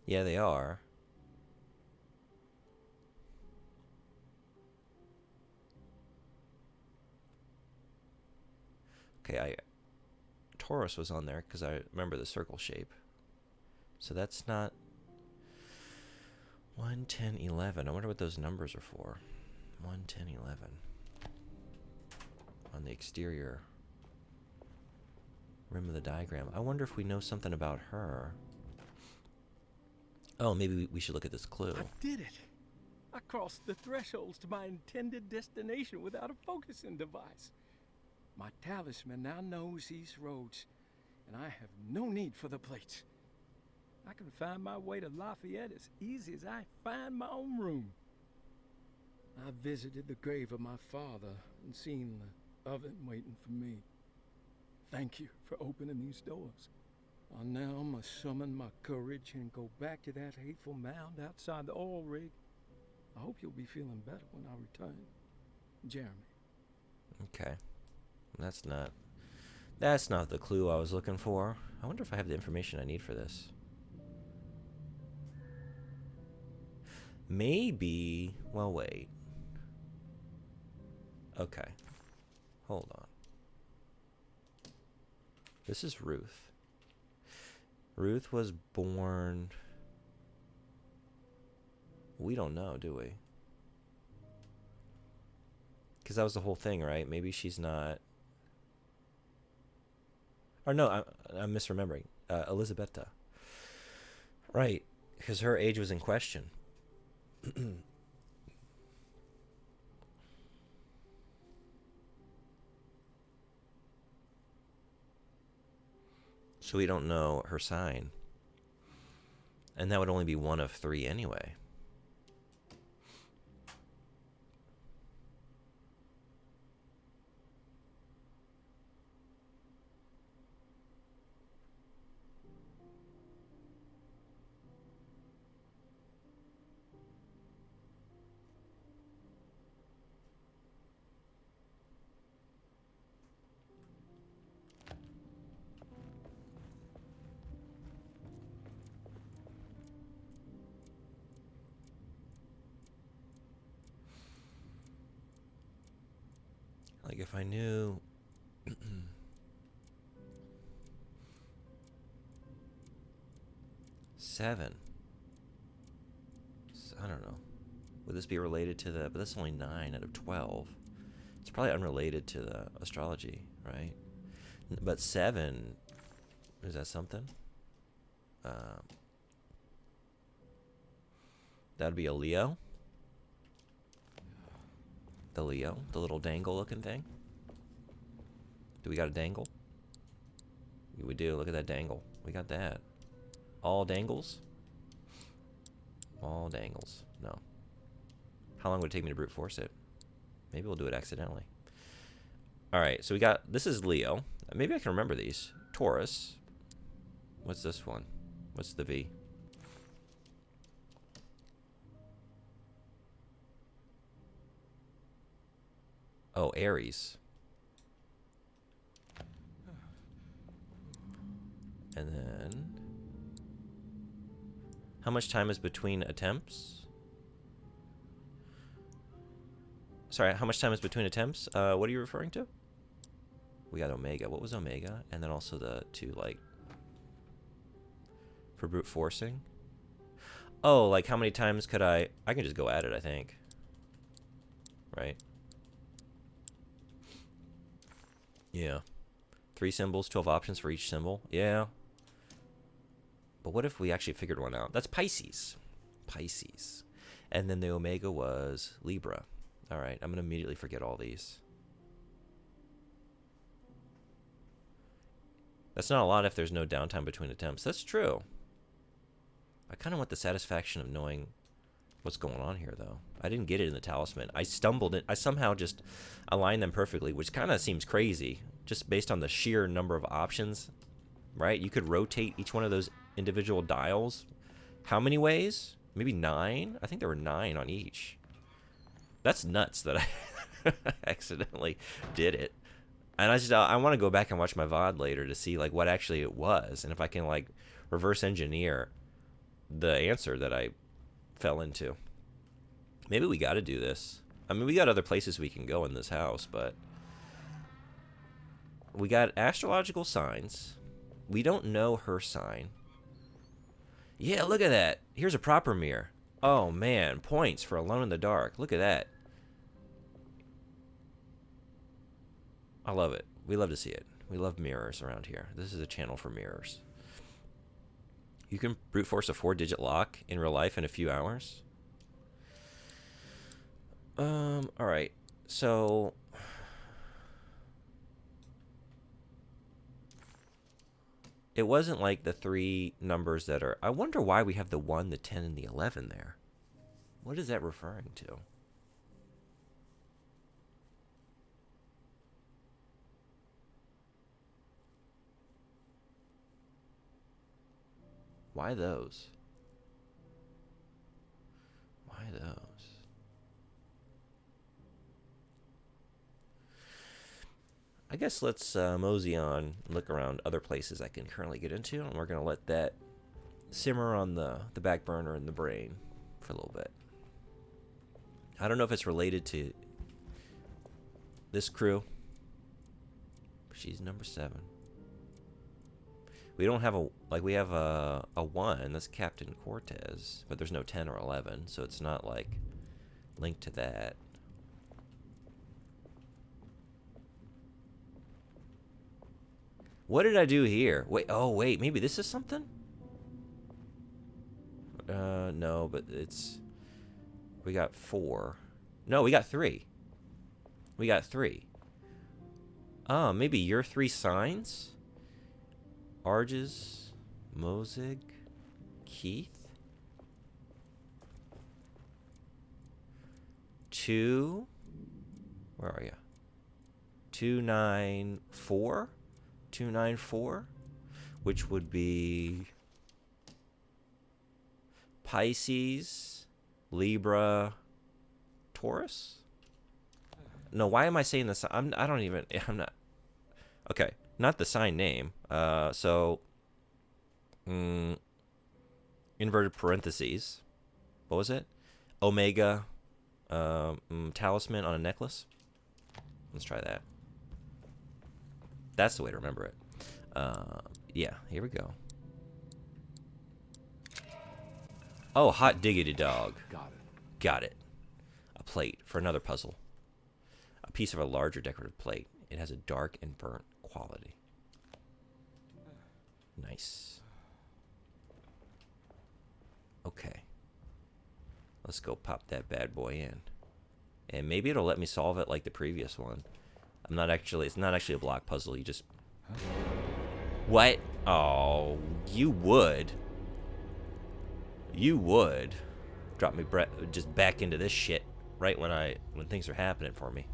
Yeah, they are. Okay, Taurus was on there because I remember the circle shape. So that's not 1, 10, 11. I wonder what those numbers are for. 1, 10, 11. On the exterior rim of the diagram. I wonder if we know something about her. Oh, maybe we should look at this clue. I did it. I crossed the thresholds to my intended destination without a focusing device. My talisman now knows these roads, and I have no need for the plates. I can find my way to Lafayette as easy as I find my own room. I visited the grave of my father and seen the oven waiting for me. Thank you for opening these doors. I now must summon my courage and go back to that hateful mound outside the oil rig. I hope you'll be feeling better when I return. Jeremy. Okay. That's not the clue I was looking for. I wonder if I have the information I need for this. Maybe. Well, wait. Okay. Hold on. This is Ruth. Ruth was born... We don't know, do we? Because that was the whole thing, right? Maybe she's not... Or no, I'm misremembering. Elisabetta. Right, because her age was in question. So we don't know her sign. And that would only be one of 3 anyway. Like if I knew... Seven. I don't know. Would this be related to the... But that's only 9 out of 12. It's probably unrelated to the astrology, right? But 7... Is that something? That'd be a Leo. The Leo, the little dangle looking thing. Do we got a dangle? We do, look at that dangle. We got that. All dangles? All dangles. No. How long would it take me to brute force it? Maybe we'll do it accidentally. Alright, so we got, this is Leo. Maybe I can remember these. Taurus. What's this one? What's the V? Oh, Aries. And then... How much time is between attempts? Sorry, how much time is between attempts? What are you referring to? We got Omega. What was Omega? And then also the 2, like... For brute forcing? Oh, like how many times could I... I can just go at it, I think. Right? Yeah. 3 symbols, 12 options for each symbol. Yeah. But what if we actually figured one out? That's Pisces. Pisces. And then the Omega was Libra. Alright, I'm going to immediately forget all these. That's not a lot if there's no downtime between attempts. That's true. I kind of want the satisfaction of knowing what's going on here, though. I didn't get it in the talisman. I stumbled it. I somehow just aligned them perfectly, which kind of seems crazy, just based on the sheer number of options, right? You could rotate each one of those individual dials. How many ways? Maybe 9? I think there were 9 on each. That's nuts that I accidentally did it. And I want to go back and watch my VOD later to see like what actually it was, and if I can like reverse engineer the answer that I fell into. Maybe we got to do this. I mean, we got other places we can go in this house, but we got astrological signs. We don't know her sign. Yeah, look at that. Here's a proper mirror. Oh man, points for Alone in the Dark. Look at that. I love it. We love to see it. We love mirrors around here. This is a channel for mirrors. You can brute force a 4-digit lock in real life in a few hours. Alright. So It wasn't like the 3 numbers that are... I wonder why we have the 1, the 10, and the 11 there. What is that referring to? Why those? Why those? I guess let's mosey on and look around other places I can currently get into, and we're going to let that simmer on the back burner in the brain for a little bit. I don't know if it's related to this crew. She's number 7. We don't have a, like, we have a 1, that's Captain Cortez, but there's no 10 or 11, so it's not, like, linked to that. What did I do here? Wait, oh, wait, maybe this is something? No, but it's, we got 4. No, we got 3. We got 3. Oh, maybe your 3 signs? Arges, Mosig, Keith. 2. Where are you? 294. 294, which would be Pisces, Libra, Taurus. No, why am I saying this? I'm not. Okay, not the sign name. Inverted parentheses. What was it? Omega, talisman on a necklace. Let's try that. That's the way to remember it. Yeah, here we go. Oh, hot diggity dog. Got it. Got it. A plate for another puzzle. A piece of a larger decorative plate. It has a dark and burnt quality. Nice. Okay. Let's go pop that bad boy in. And maybe it'll let me solve it like the previous one. It's not actually a block puzzle. You just... Huh? What? Oh, you would. You would. Drop me just back into this shit right when things are happening for me.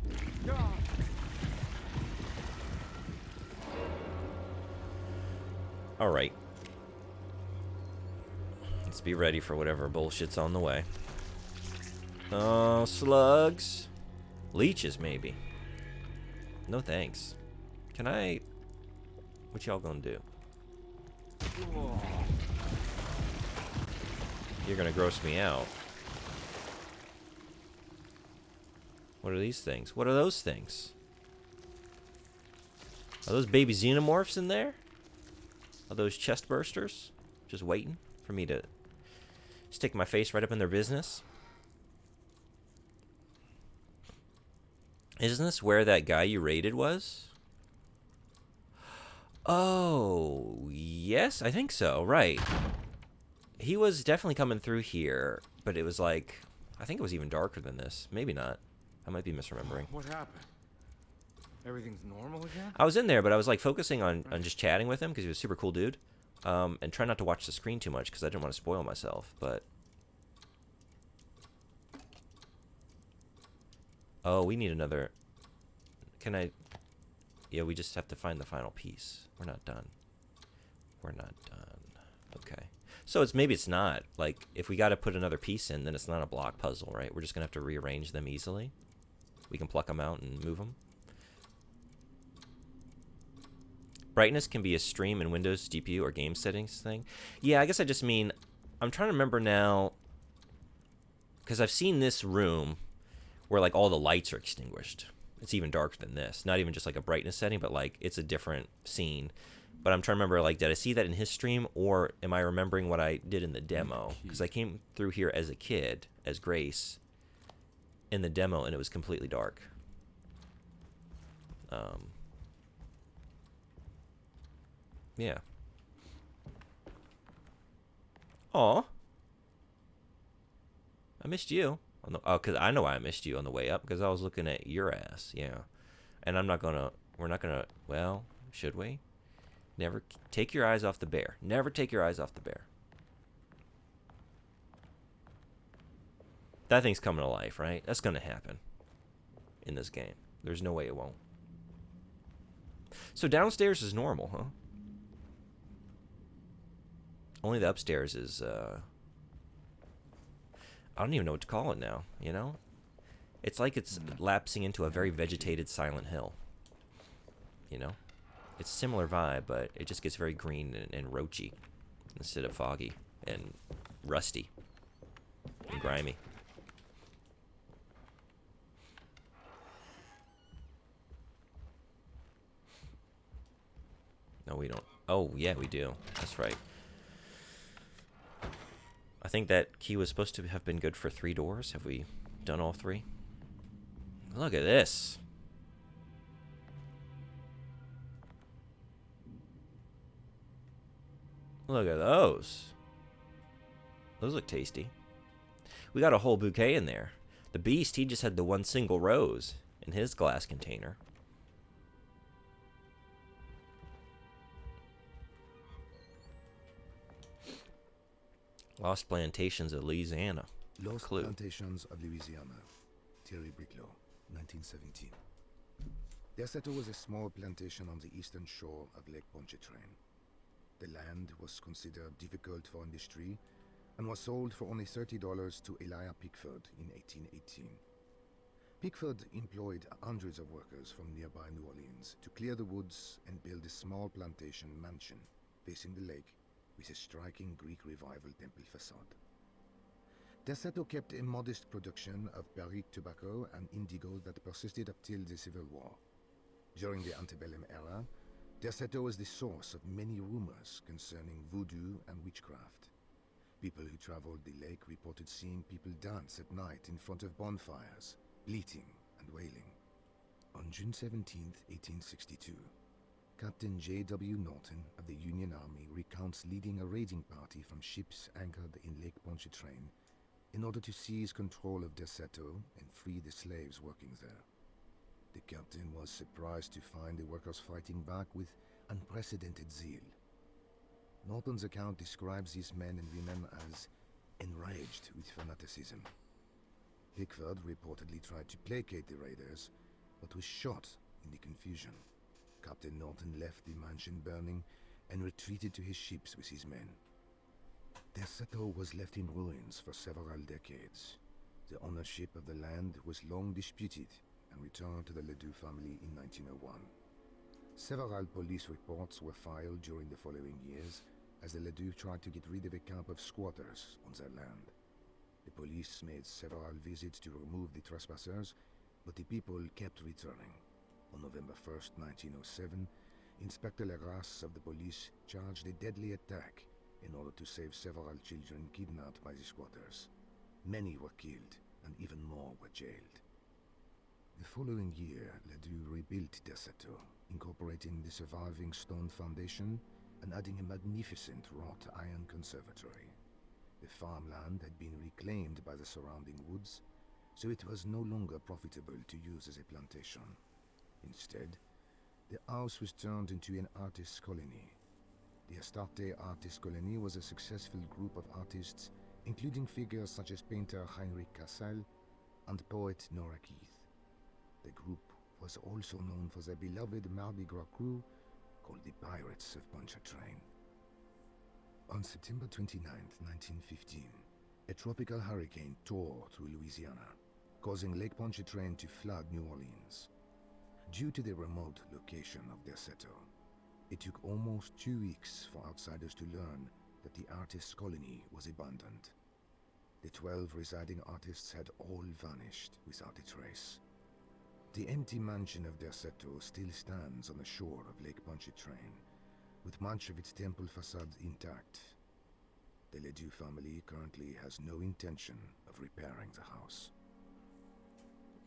All right. Let's be ready for whatever bullshit's on the way. Oh, slugs. Leeches, maybe. No thanks. Can I... What y'all gonna do? You're gonna gross me out. What are these things? What are those things? Are those baby xenomorphs in there? Are those chest bursters? Just waiting for me to stick my face right up in their business? Isn't this where that guy you raided was? Oh, yes, I think so, right. He was definitely coming through here, but it was like, I think it was even darker than this. Maybe not. I might be misremembering. What happened? Everything's normal again? I was in there, but I was like focusing on just chatting with him because he was a super cool dude. And trying not to watch the screen too much because I didn't want to spoil myself, but... Oh, we need another... Can I... Yeah, we just have to find the final piece. We're not done. We're not done. Okay. So maybe it's not. Like, if we got to put another piece in, then it's not a block puzzle, right? We're just going to have to rearrange them easily. We can pluck them out and move them. Brightness can be a stream in Windows, GPU, or game settings thing. Yeah, I guess I just mean... I'm trying to remember now... Because I've seen this room where, like, all the lights are extinguished. It's even darker than this. Not even just, like, a brightness setting, but, like, it's a different scene. But I'm trying to remember, like, did I see that in his stream, or am I remembering what I did in the demo? Because I came through here as a kid, as Grace, in the demo, and it was completely dark. Yeah. Aw. I missed you. Oh, because I know I missed you on the way up, because I was looking at your ass, yeah. And I'm not gonna, we're not gonna, well, should we? Never take your eyes off the bear. Never take your eyes off the bear. That thing's coming to life, right? That's going to happen in this game. There's no way it won't. So downstairs is normal, huh? Only the upstairs is, I don't even know what to call it now, you know? It's like it's lapsing into a very vegetated Silent Hill. You know? It's a similar vibe, but it just gets very green and roachy instead of foggy and rusty and grimy. No, we don't. Oh, yeah, we do. That's right. I think that key was supposed to have been good for 3 doors. Have we done all 3? Look at this. Look at those. Those look tasty. We got a whole bouquet in there. The beast, he just had the one single rose in his glass container. Lost Plantations of Louisiana. Lost Clue. Plantations of Louisiana. Thierry Bricklow, 1917. Derceto was a small plantation on the eastern shore of Lake Pontchartrain. The land was considered difficult for industry and was sold for only $30 to Elijah Pickford in 1818. Pickford employed hundreds of workers from nearby New Orleans to clear the woods and build a small plantation mansion facing the lake with a striking Greek Revival temple facade. Derceto kept a modest production of barrique tobacco and indigo that persisted up till the Civil War. During the antebellum era, Derceto was the source of many rumors concerning voodoo and witchcraft. People who traveled the lake reported seeing people dance at night in front of bonfires, bleating and wailing. On June 17, 1862, Captain J.W. Norton of the Union Army recounts leading a raiding party from ships anchored in Lake Pontchartrain in order to seize control of Derceto and free the slaves working there. The captain was surprised to find the workers fighting back with unprecedented zeal. Norton's account describes these men and women as enraged with fanaticism. Pickford reportedly tried to placate the raiders, but was shot in the confusion. Captain Norton left the mansion burning and retreated to his ships with his men. Derceto was left in ruins for several decades. The ownership of the land was long disputed and returned to the Ledoux family in 1901. Several police reports were filed during the following years as the Ledoux tried to get rid of a camp of squatters on their land. The police made several visits to remove the trespassers, but the people kept returning. On November 1st, 1907, Inspector Legrasse of the police charged a deadly attack in order to save several children kidnapped by the squatters. Many were killed, and even more were jailed. The following year, Ledoux rebuilt Derceto, incorporating the surviving stone foundation and adding a magnificent wrought iron conservatory. The farmland had been reclaimed by the surrounding woods, so it was no longer profitable to use as a plantation. Instead, the house was turned into an artist's colony. The Astarte Artist Colony was a successful group of artists, including figures such as painter Heinrich Cassel and poet Nora Keith. The group was also known for their beloved Mardi Gras crew called the Pirates of Pontchartrain. On September 29, 1915, a tropical hurricane tore through Louisiana, causing Lake Pontchartrain to flood New Orleans. Due to the remote location of Derceto, it took almost 2 weeks for outsiders to learn that the artist's colony was abandoned. The 12 residing artists had all vanished without a trace. The empty mansion of Derceto still stands on the shore of Lake Pontchartrain, with much of its temple facade intact. The Ledoux family currently has no intention of repairing the house.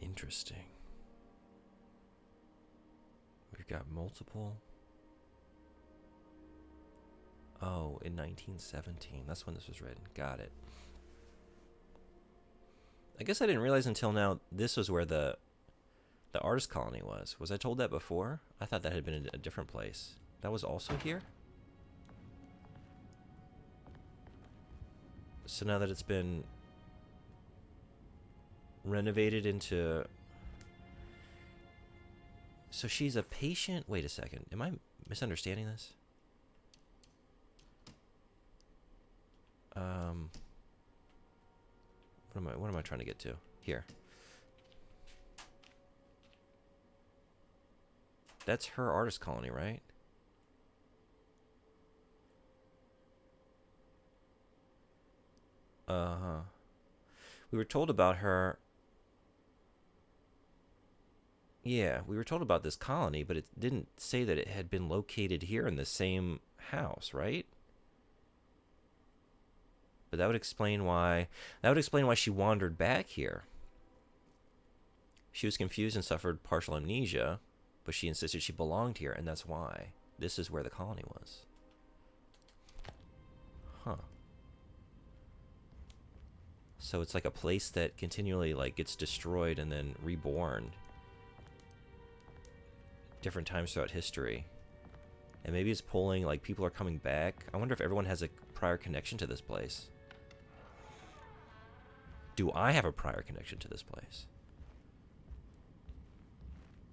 Interesting. We've got multiple. Oh, in 1917. That's when this was written. Got it. I guess I didn't realize until now this was where the artist colony was. Was I told that before? I thought that had been a different place. That was also here? So now that it's been renovated into... So she's a patient? Wait a second. Am I misunderstanding this? What am I trying to get to? Here. That's her artist colony, right? Uh-huh. We were told about her. Yeah, we were told about this colony, but it didn't say that it had been located here in the same house, right? But that would explain why she wandered back here. She was confused and suffered partial amnesia, but she insisted she belonged here, and that's why. This is where the colony was. Huh. So it's like a place that continually like gets destroyed and then reborn. Different times throughout history. And maybe it's pulling, like people are coming back. I wonder if everyone has a prior connection to this place. Do I have a prior connection to this place?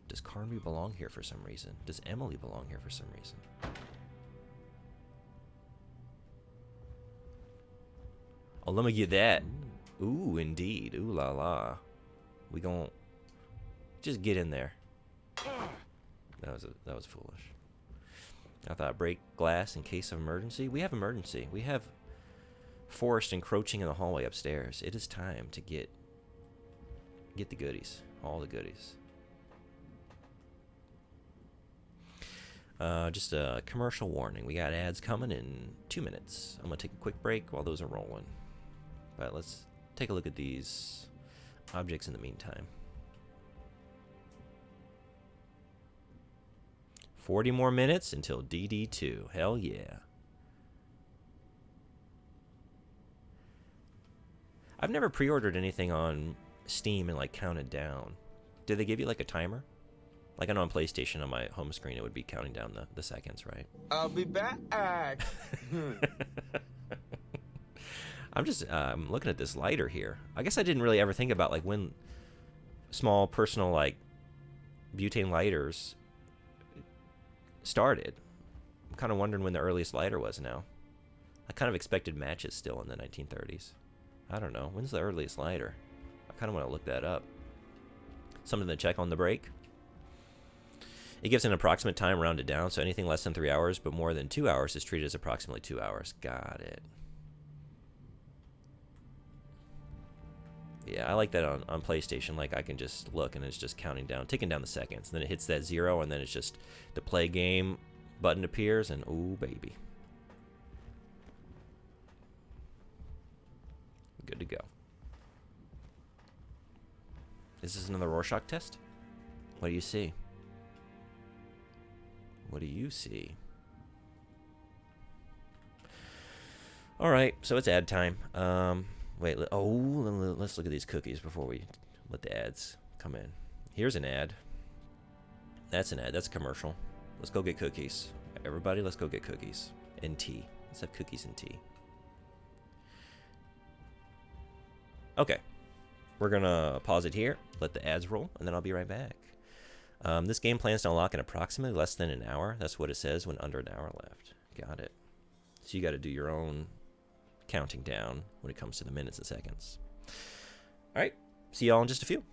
Does Carnby belong here for some reason? Does Emily belong here for some reason? Oh, let me get that. Ooh, indeed. Ooh la la. We gon' just get in there. That was foolish. I thought I'd break glass in case of emergency. We have emergency. We have Forrest encroaching in the hallway upstairs. It is time to get the goodies. All the goodies. Just a commercial warning. We got ads coming in 2 minutes. I'm going to take a quick break while those are rolling. But let's take a look at these objects in the meantime. 40 more minutes until DD2. Hell yeah. I've never pre-ordered anything on Steam and like counted down. Do they give you like a timer? Like I know on PlayStation on my home screen it would be counting down the seconds, right? I'll be back. I'm just looking at this lighter here. I guess I didn't really ever think about like when small personal like butane lighters started. I'm kind of wondering when the earliest lighter was now. I kind of expected matches still in the 1930s. I don't know. When's the earliest lighter? I kind of want to look that up. Something to check on the break. It gives an approximate time rounded down, so anything less than 3 hours but more than 2 hours is treated as approximately 2 hours. Got it. Yeah, I like that on PlayStation. Like I can just look and it's just counting down, ticking down the seconds. And then it hits that 0 and then it's just the play game button appears and ooh baby. Good to go. Is this another Rorschach test? What do you see? What do you see? All right, so it's ad time. Wait, let's look at these cookies before we let the ads come in. Here's an ad. That's an ad. That's a commercial. Let's go get cookies. Everybody, let's go get cookies and tea. Let's have cookies and tea. Okay. We're going to pause it here, let the ads roll, and then I'll be right back. This game plans to unlock in approximately less than an hour. That's what it says when under an hour left. Got it. So you got to do your own counting down when it comes to the minutes and seconds. All right. See y'all in just a few.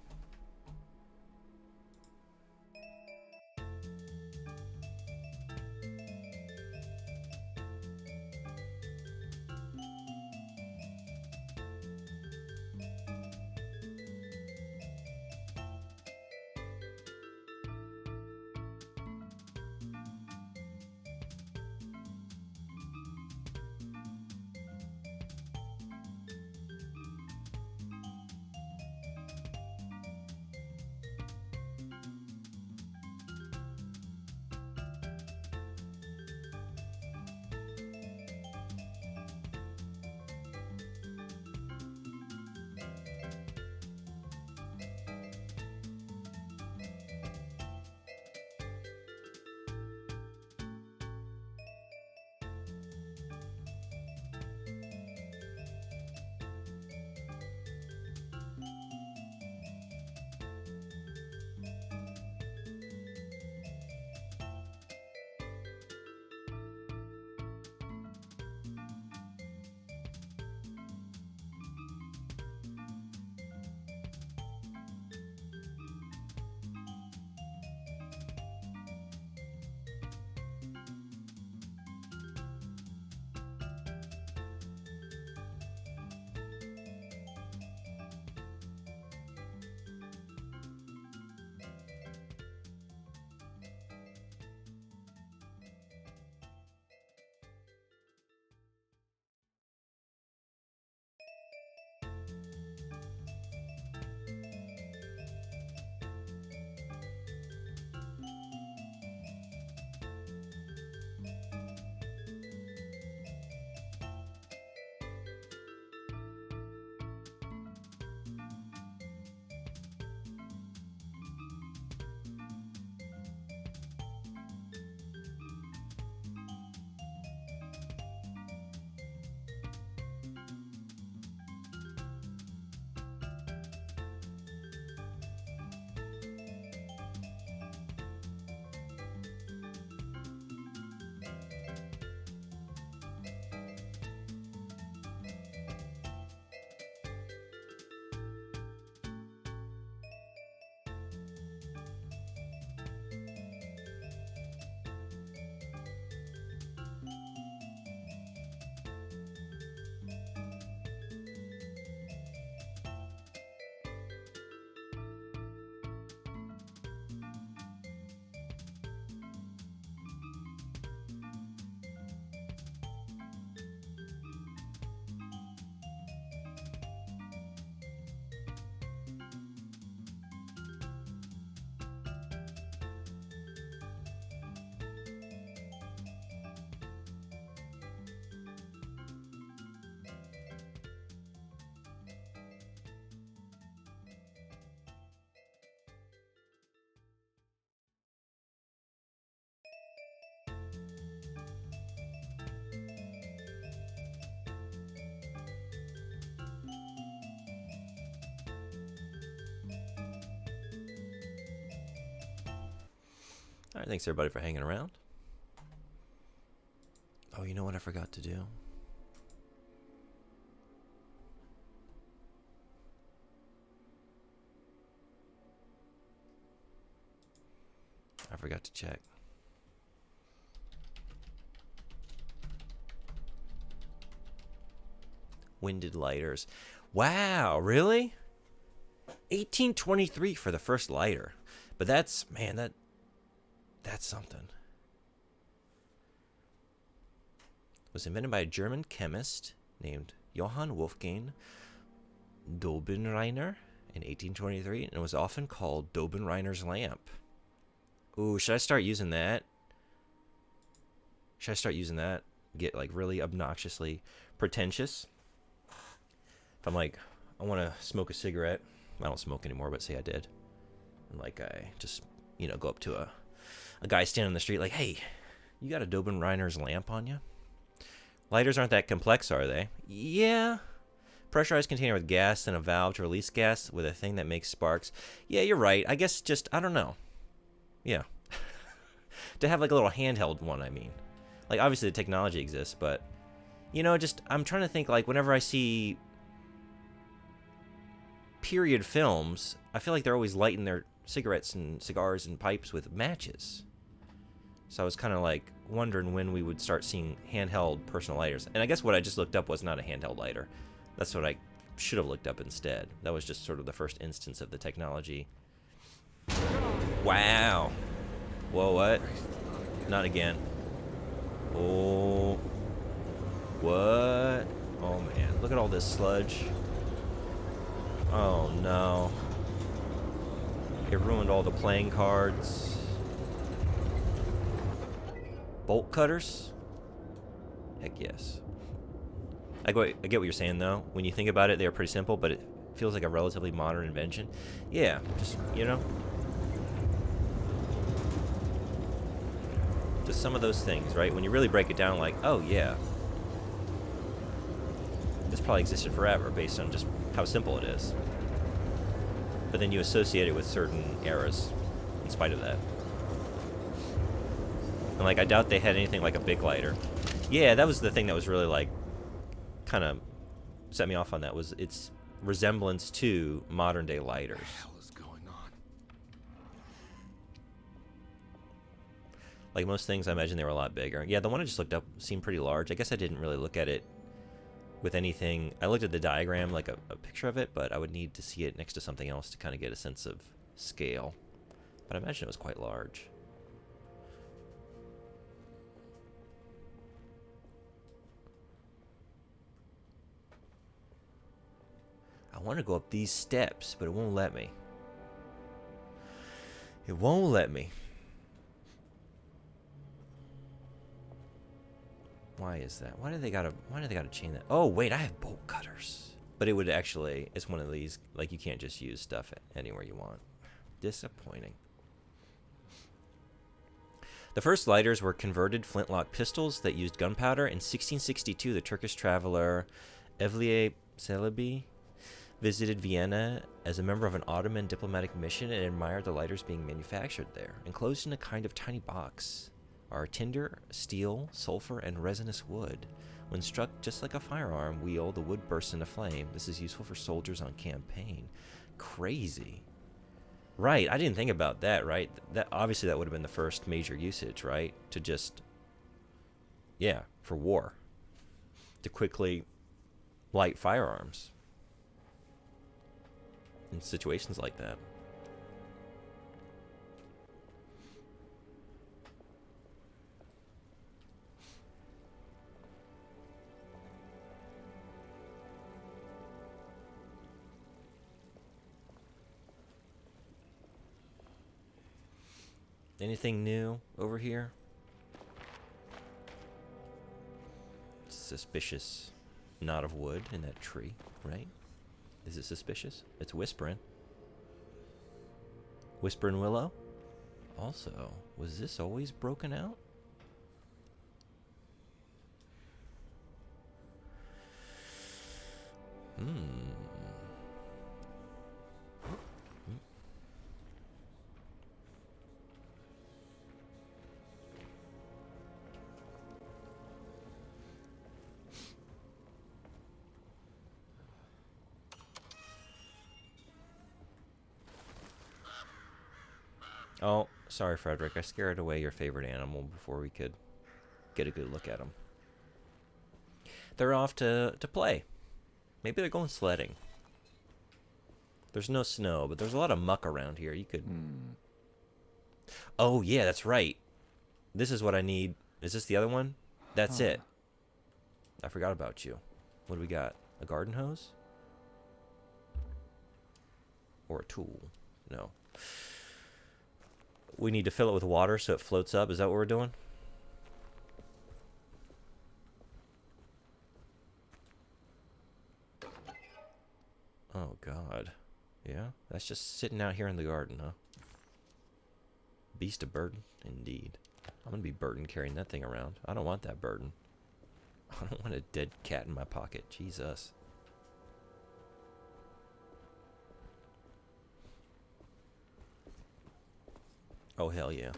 All right, thanks everybody for hanging around. Oh, you know what I forgot to do? I forgot to check. Winded lighters. Wow, really? 1823 for the first lighter. But that's, man, that's something. It was invented by a German chemist named Johann Wolfgang Dobenreiner in 1823, and it was often called Dobenreiner's lamp. Ooh, should I start using that? Should I start using that? Get like really obnoxiously pretentious? If I'm like, I want to smoke a cigarette. I don't smoke anymore, but say I did. And like I just, you know, go up to a guy standing in the street like, hey, you got a Dobenreiner's lamp on you? Lighters aren't that complex, are they? Yeah. Pressurized container with gas and a valve to release gas with a thing that makes sparks. Yeah, you're right. I guess just, I don't know. Yeah. To have like a little handheld one, I mean. Like obviously the technology exists, but you know, just I'm trying to think like whenever I see period films, I feel like they're always lighting their cigarettes and cigars and pipes with matches. So I was kind of like wondering when we would start seeing handheld personal lighters. And I guess what I just looked up was not a handheld lighter. That's what I should have looked up instead. That was just sort of the first instance of the technology. Wow. Whoa, what? Not again. Oh. What? Oh, man. Look at all this sludge. Oh, no. It ruined all the playing cards. Bolt cutters? Heck yes. I get what you're saying, though. When you think about it, they're pretty simple, but it feels like a relatively modern invention. Yeah, just, you know. Just some of those things, right? When you really break it down, like, oh, yeah. This probably existed forever based on just how simple it is. But then you associate it with certain eras in spite of that. And, like, I doubt they had anything like a Bic lighter. Yeah, that was the thing that was really, like, kind of set me off on that, was its resemblance to modern-day lighters. What the hell is going on? Like most things, I imagine they were a lot bigger. Yeah, the one I just looked up seemed pretty large. I guess I didn't really look at it with anything. I looked at the diagram, like a picture of it, but I would need to see it next to something else to kind of get a sense of scale. But I imagine it was quite large. I want to go up these steps, but it won't let me. It won't let me. Why is that? Why do they gotta chain that? Oh wait, I have bolt cutters. But it would actually, it's one of these, like you can't just use stuff anywhere you want. Disappointing. The first lighters were converted flintlock pistols that used gunpowder. In 1662, the Turkish traveler Evliya Çelebi visited Vienna as a member of an Ottoman diplomatic mission and admired the lighters being manufactured there. Enclosed in a kind of tiny box are tinder, steel, sulfur, and resinous wood. When struck just like a firearm wheel, the wood bursts into flame. This is useful for soldiers on campaign. Crazy. Right, I didn't think about that, right? That obviously that would have been the first major usage, right? To just, yeah, for war. To quickly light firearms. In situations like that. Anything new over here? Suspicious knot of wood in that tree, right? Is it suspicious? It's whispering. Whispering Willow? Also, was this always broken out? Oh, sorry, Frederick. I scared away your favorite animal before we could get a good look at them. They're off to play. Maybe they're going sledding. There's no snow, but there's a lot of muck around here. You could... Oh, yeah, that's right. This is what I need. Is this the other one? That's it. I forgot about you. What do we got? A garden hose? Or a tool? No. We need to fill it with water so it floats up. Is that what we're doing? Oh, God. Yeah? That's just sitting out here in the garden, huh? Beast of burden? Indeed. I'm gonna be burden carrying that thing around. I don't want that burden. I don't want a dead cat in my pocket. Jesus. Oh, hell yeah.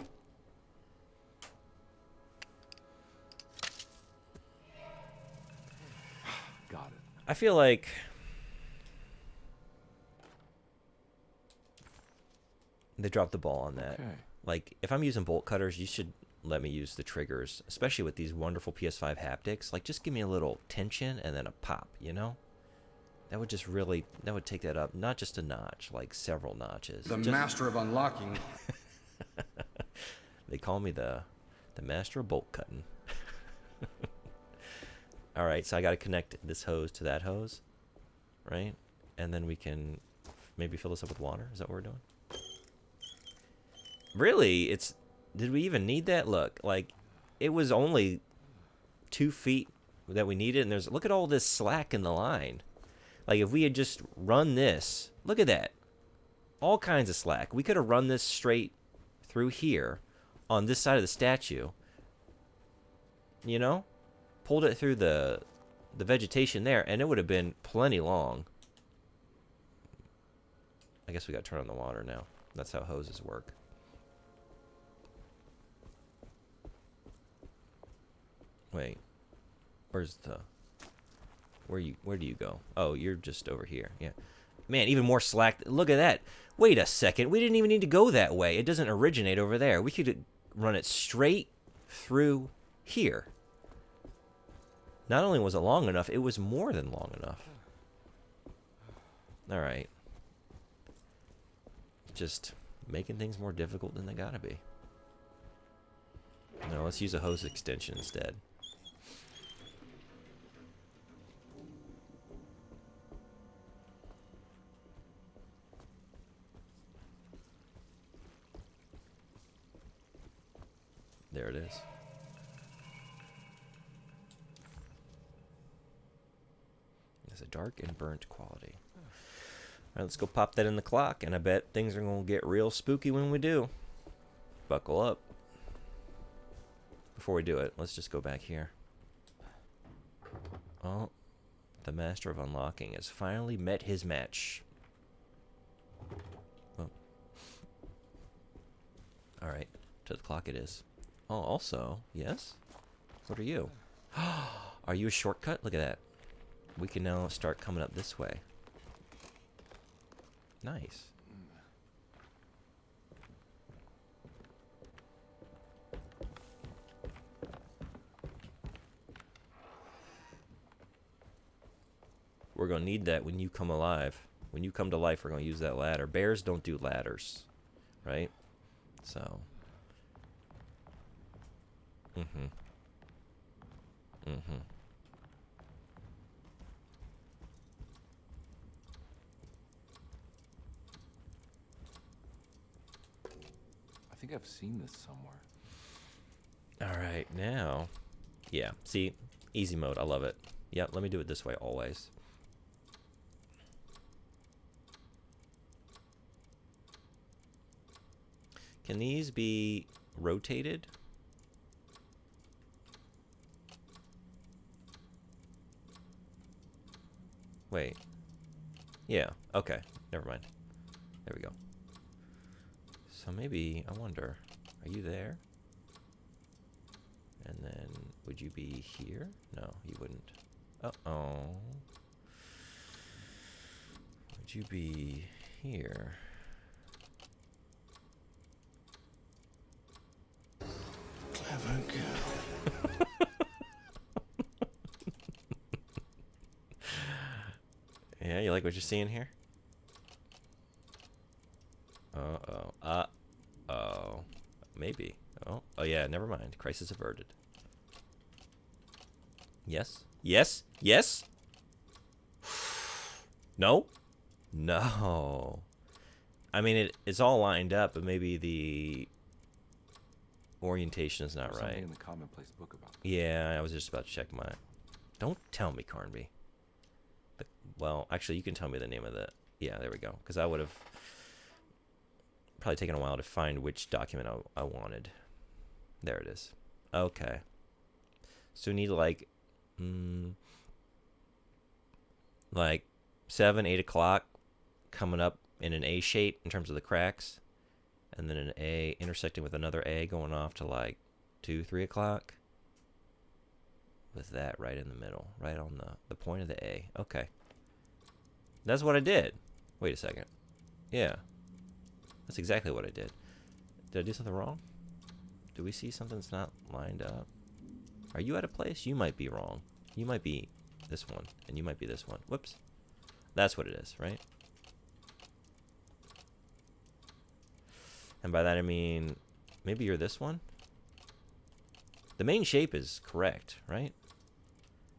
Got it. I feel like... they dropped the ball on that. Okay. Like, if I'm using bolt cutters, you should let me use the triggers, especially with these wonderful PS5 haptics. Like, just give me a little tension and then a pop, you know? That would just really, that would take that up, not just a notch, like several notches. The just... master of unlocking. They call me the master of bolt cutting. All right, so I got to connect this hose to that hose, right? And then we can maybe fill this up with water. Is that what we're doing? Really? It's... Did we even need that? Look, like, it was only 2 feet that we needed, and there's... Look at all this slack in the line. Like, if we had just run this... Look at that. All kinds of slack. We could have run this straight through here on this side of the statue. You know? Pulled it through the vegetation there, and it would have been plenty long. I guess we got to turn on the water now. That's how hoses work. Wait, where's the... Where do you go? Oh, you're just over here. Yeah. Man, even more slack. Look at that. Wait a second. We didn't even need to go that way. It doesn't originate over there. We could run it straight through here. Not only was it long enough, it was more than long enough. All right. Just making things more difficult than they gotta be. No, let's use a hose extension instead. There it is. It's a dark and burnt quality. Alright, let's go pop that in the clock, and I bet things are going to get real spooky when we do. Buckle up. Before we do it, let's just go back here. Oh, the Master of Unlocking has finally met his match. Oh. Alright, to the clock it is. Oh, also, yes? What are you? Are you a shortcut? Look at that. We can now start coming up this way. Nice. We're going to need that when you come alive. When you come to life, we're going to use that ladder. Bears don't do ladders, right? So... I think I've seen this somewhere. Alright, now... Yeah, see? Easy mode, I love it. Yeah, let me do it this way always. Can these be rotated? Wait. Yeah, okay. Never mind. There we go. So maybe, I wonder, are you there? And then, would you be here? No, you wouldn't. Uh-oh. Would you be here? clever girl. Yeah, you like what you're seeing here? Uh-oh. Uh-oh. Maybe. Oh, yeah, never mind. Crisis averted. Yes? Yes? Yes? No? No. I mean, it's all lined up, but maybe the orientation is not There's right. something in the commonplace book about that. Yeah, I was just about to check my... Don't tell me, Carnby. Well, actually, you can tell me the name of the... Yeah, there we go. Because I would have probably taken a while to find which document I wanted. There it is. Okay. So we need like 7, 8 o'clock coming up in an A shape in terms of the cracks. And then an A intersecting with another A going off to like 2, 3 o'clock. With that right in the middle. Right on the point of the A. Okay. That's what I did. Wait a second. Yeah. That's exactly what I did. Did I do something wrong? Do we see something that's not lined up? Are you out of place? You might be wrong. You might be this one, and you might be this one. Whoops. That's what it is, right? And by that I mean, maybe you're this one? The main shape is correct, right?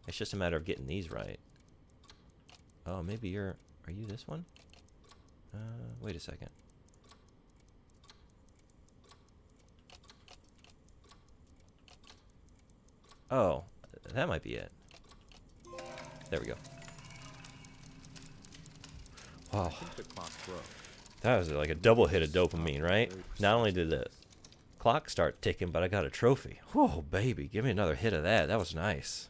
It's just a matter of getting these right. Oh, maybe you're... Are you this one? Wait a second. Oh, that might be it. There we go. Wow. I think the clock broke. That was like a double hit of dopamine, right? Not only did the clock start ticking, but I got a trophy. Oh, baby, give me another hit of that. That was nice.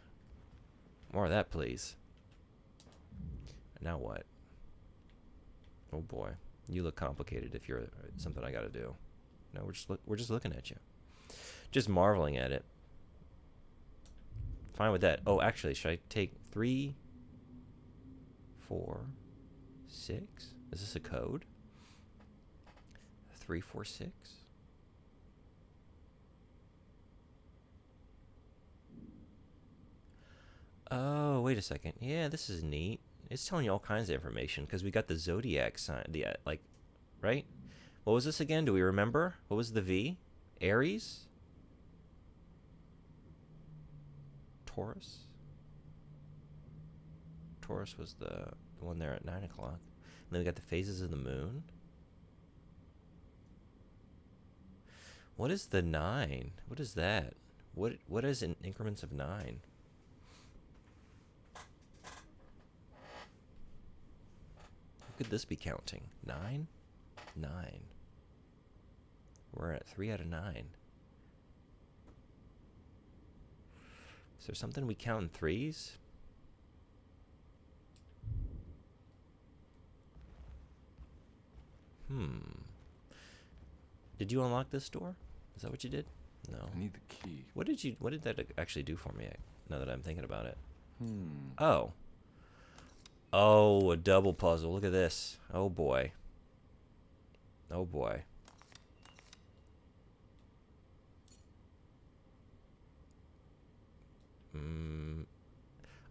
More of that, please. Now what? Oh boy, you look complicated. If you're something I got to do. No, we're just looking at you, just marveling at it. Fine with that. Oh, actually, should I take 3, 4, 6? Is this a code? 3, 4, 6. Oh, wait a second. Yeah, this is neat. It's telling you all kinds of information because we got the zodiac sign. The right? What was this again? Do we remember? What was the V? Aries? Taurus? Taurus was the one there at 9 o'clock. And then we got the phases of the moon. What is the 9? What is that? What is in increments of 9? Could this be counting? 9? 9. We're at 3 out of 9. Is there something we count in threes? Did you unlock this door? Is that what you did? No. I need the key. What did that actually do for me, now that I'm thinking about it? Oh. Oh, a double puzzle. Look at this. Oh, boy. Oh, boy.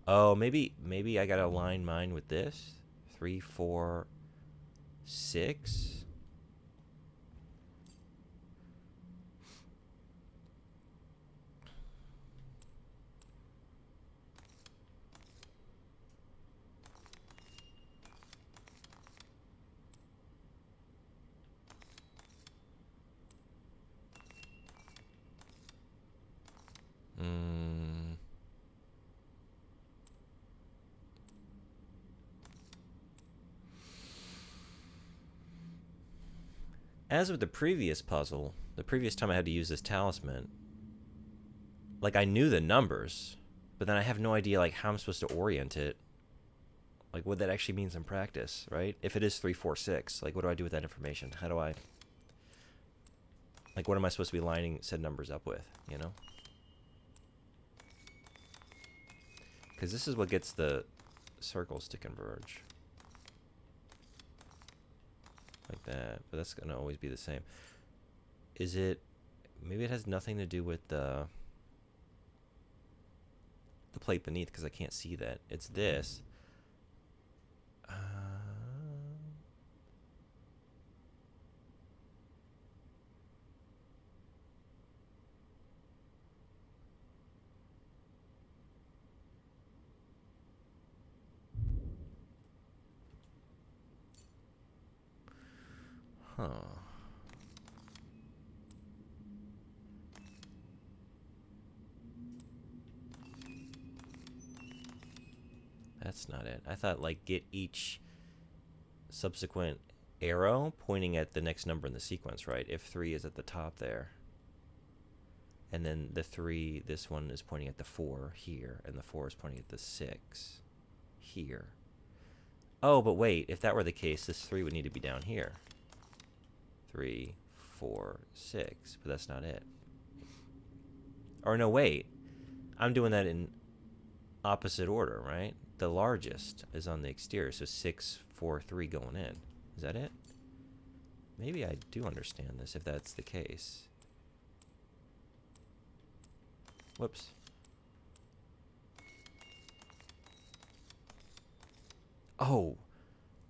Oh, maybe I gotta align mine with this. 3, 4, 6. As with the previous puzzle, the previous time I had to use this talisman, like I knew the numbers, but then I have no idea like how I'm supposed to orient it. Like what that actually means in practice, right? If it is 3, 4, 6, like what do I do with that information? How do I, like what am I supposed to be lining said numbers up with, you know? Because this is what gets the circles to converge. Like that, but that's gonna always be the same. Is it Maybe it has nothing to do with the plate beneath, because I can't see that. It's this. Huh. That's not it. I thought, like, get each subsequent arrow pointing at the next number in the sequence, right? If 3 is at the top there. And then the 3, this one is pointing at the 4 here, and the 4 is pointing at the 6 here. Oh, but wait, if that were the case, this 3 would need to be down here. 3, 4, 6, but that's not it. Or no, wait. I'm doing that in opposite order, right? The largest is on the exterior, so 6, 4, 3 going in. Is that it? Maybe I do understand this if that's the case. Whoops. Oh,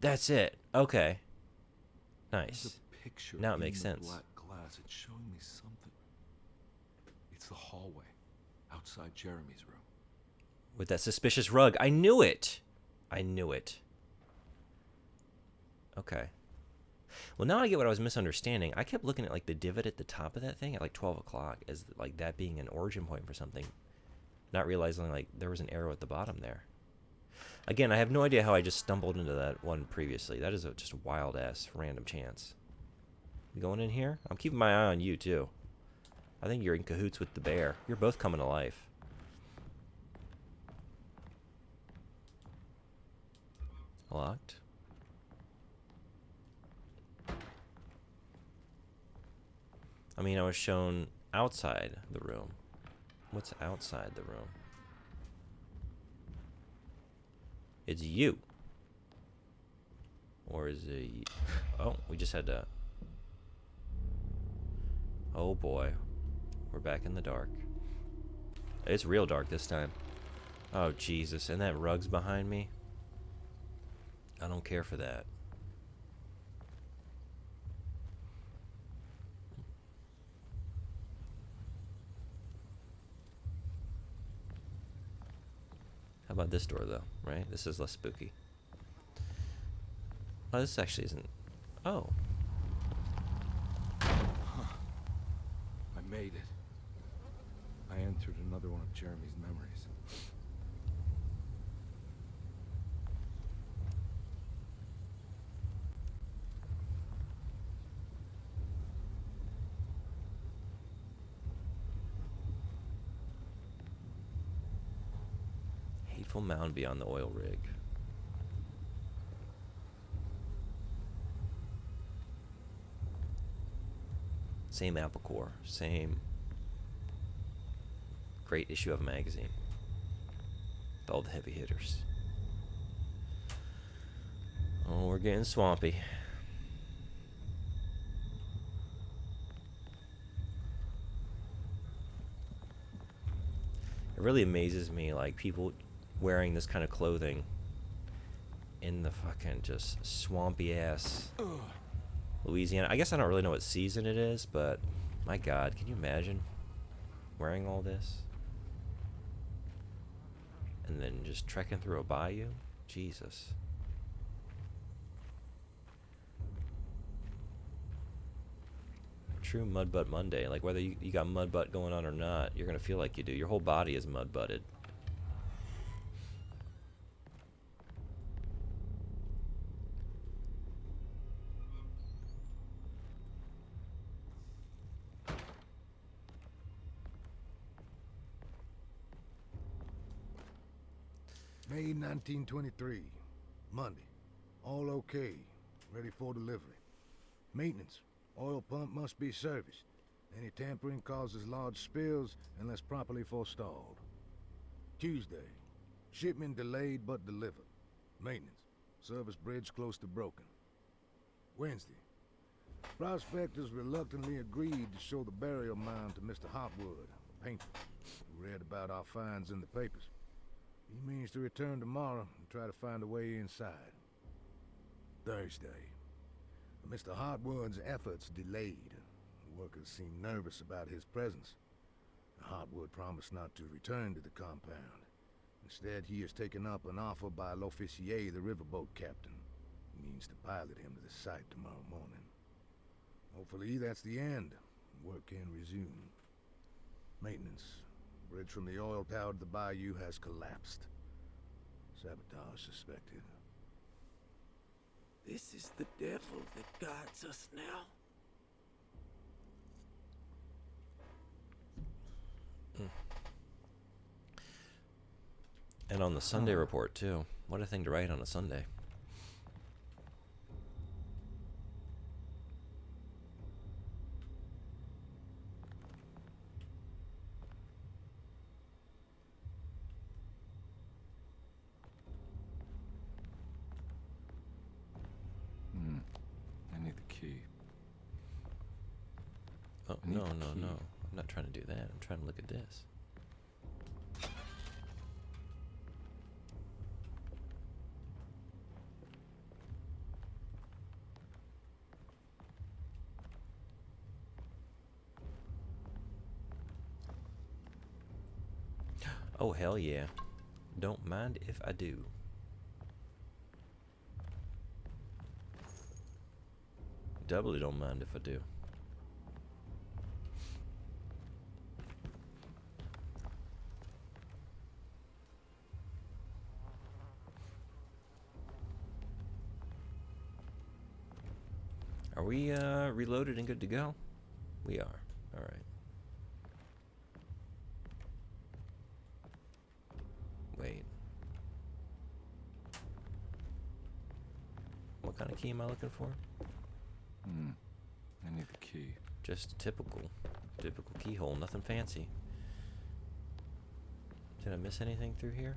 that's it. Okay. Nice. Picture now it in makes the sense. Black glass. It's showing me something. It's the hallway outside Jeremy's room. With that suspicious rug. I knew it. I knew it. Okay. Well, now I get what I was misunderstanding. I kept looking at like the divot at the top of that thing at like 12 o'clock as like that being an origin point for something. Not realizing like there was an arrow at the bottom there. Again, I have no idea how I just stumbled into that one previously. That is just a wild ass random chance. You going in here? I'm keeping my eye on you too. I think you're in cahoots with the bear. You're both coming to life. Locked. I mean, I was shown outside the room. What's outside the room? It's you. Or is it... Oh, we just had to... Oh boy. We're back in the dark. It's real dark this time. Oh, Jesus. And that rug's behind me? I don't care for that. How about this door, though, right? This is less spooky. Oh, this actually isn't... Oh. Huh. I made it. I entered another one of Jeremy's memories. Hateful mound beyond the oil rig. Same apple core, same great issue of a magazine with all the heavy hitters. Oh, we're getting swampy. It really amazes me, like, people wearing this kind of clothing in the fucking just swampy ass Louisiana. I guess I don't really know what season it is, but my God, can you imagine wearing all this and then just trekking through a bayou? Jesus. True mud butt Monday. Like, whether you got mud butt going on or not, you're gonna feel like you do. Your whole body is mud butted. May 1923, Monday. All okay, ready for delivery. Maintenance. Oil pump must be serviced. Any tampering causes large spills unless properly forestalled. Tuesday. Shipment delayed but delivered. Maintenance. Service bridge close to broken. Wednesday. Prospectors reluctantly agreed to show the burial mound to Mr. Hotwood, a painter, who read about our finds in the papers. He means to return tomorrow and try to find a way inside. Thursday. Mr. Hotwood's efforts delayed. The workers seemed nervous about his presence. Hotwood promised not to return to the compound. Instead, he has taken up an offer by L'Officier, the riverboat captain. He means to pilot him to the site tomorrow morning. Hopefully, that's the end. Work can resume. Maintenance. Bridge from the oil tower to the bayou has collapsed. Sabotage suspected. This is the devil that guides us now. And on the Sunday report, too. What a thing to write on a Sunday. I need the key. Oh, no. I'm not trying to do that. I'm trying to look at this. Oh, hell yeah. Don't mind if I do. Doubly don't mind if I do. Are we reloaded and good to go? We are. All right. Wait. What kind of key am I looking for? I need the key. Just a typical keyhole, nothing fancy. Did I miss anything through here?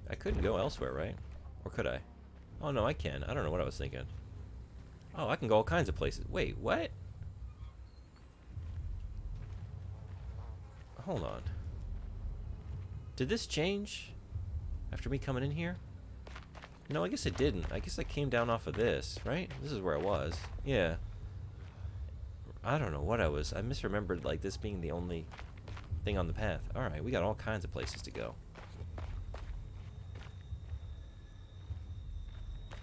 I couldn't go elsewhere, right? Or could I? Oh, no, I can. I don't know what I was thinking. Oh, I can go all kinds of places. Wait, what? Hold on. Did this change after me coming in here? No, I guess it didn't. I guess I came down off of this, right? This is where I was. Yeah. I don't know what I was. I misremembered, like, this being the only thing on the path. Alright, we got all kinds of places to go.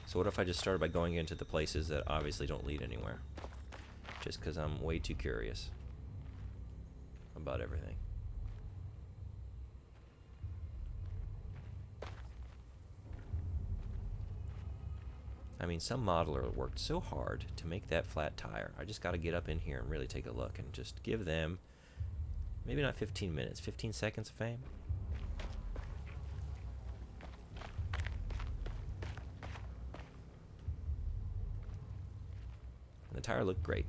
So what if I just started by going into the places that obviously don't lead anywhere? Just because I'm way too curious about everything. I mean, some modeler worked so hard to make that flat tire. I just got to get up in here and really take a look and just give them, maybe not 15 minutes, 15 seconds of fame. The tire looked great.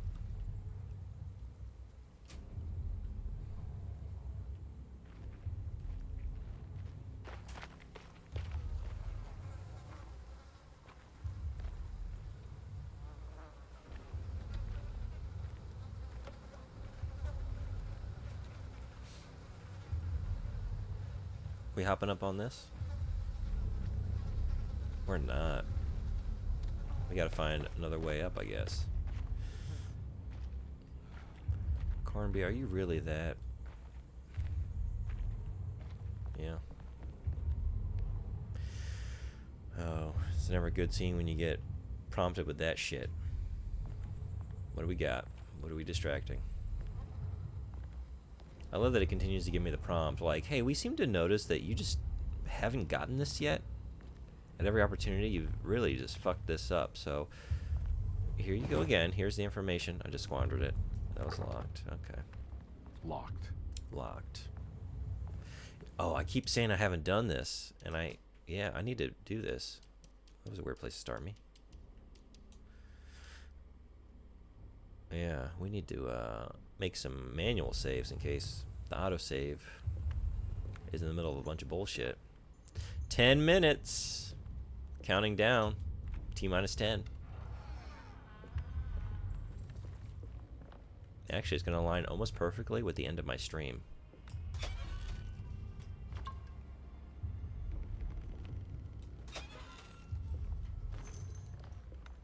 We hopping up on this? We're not. We gotta find another way up, I guess. Cornby, are you really that? Yeah. Oh, it's never a good scene when you get prompted with that shit. What do we got? What are we distracting? I love that it continues to give me the prompt, like, hey, we seem to notice that you just haven't gotten this yet. At every opportunity, you've really just fucked this up, so here you go again. Here's the information. I just squandered it. That was locked. Okay. Locked. Locked. Oh, I keep saying I haven't done this, and yeah, I need to do this. That was a weird place to start me. Yeah, we need to make some manual saves in case the autosave is in the middle of a bunch of bullshit. 10 minutes. Counting down. T-minus 10. Actually, it's going to align almost perfectly with the end of my stream.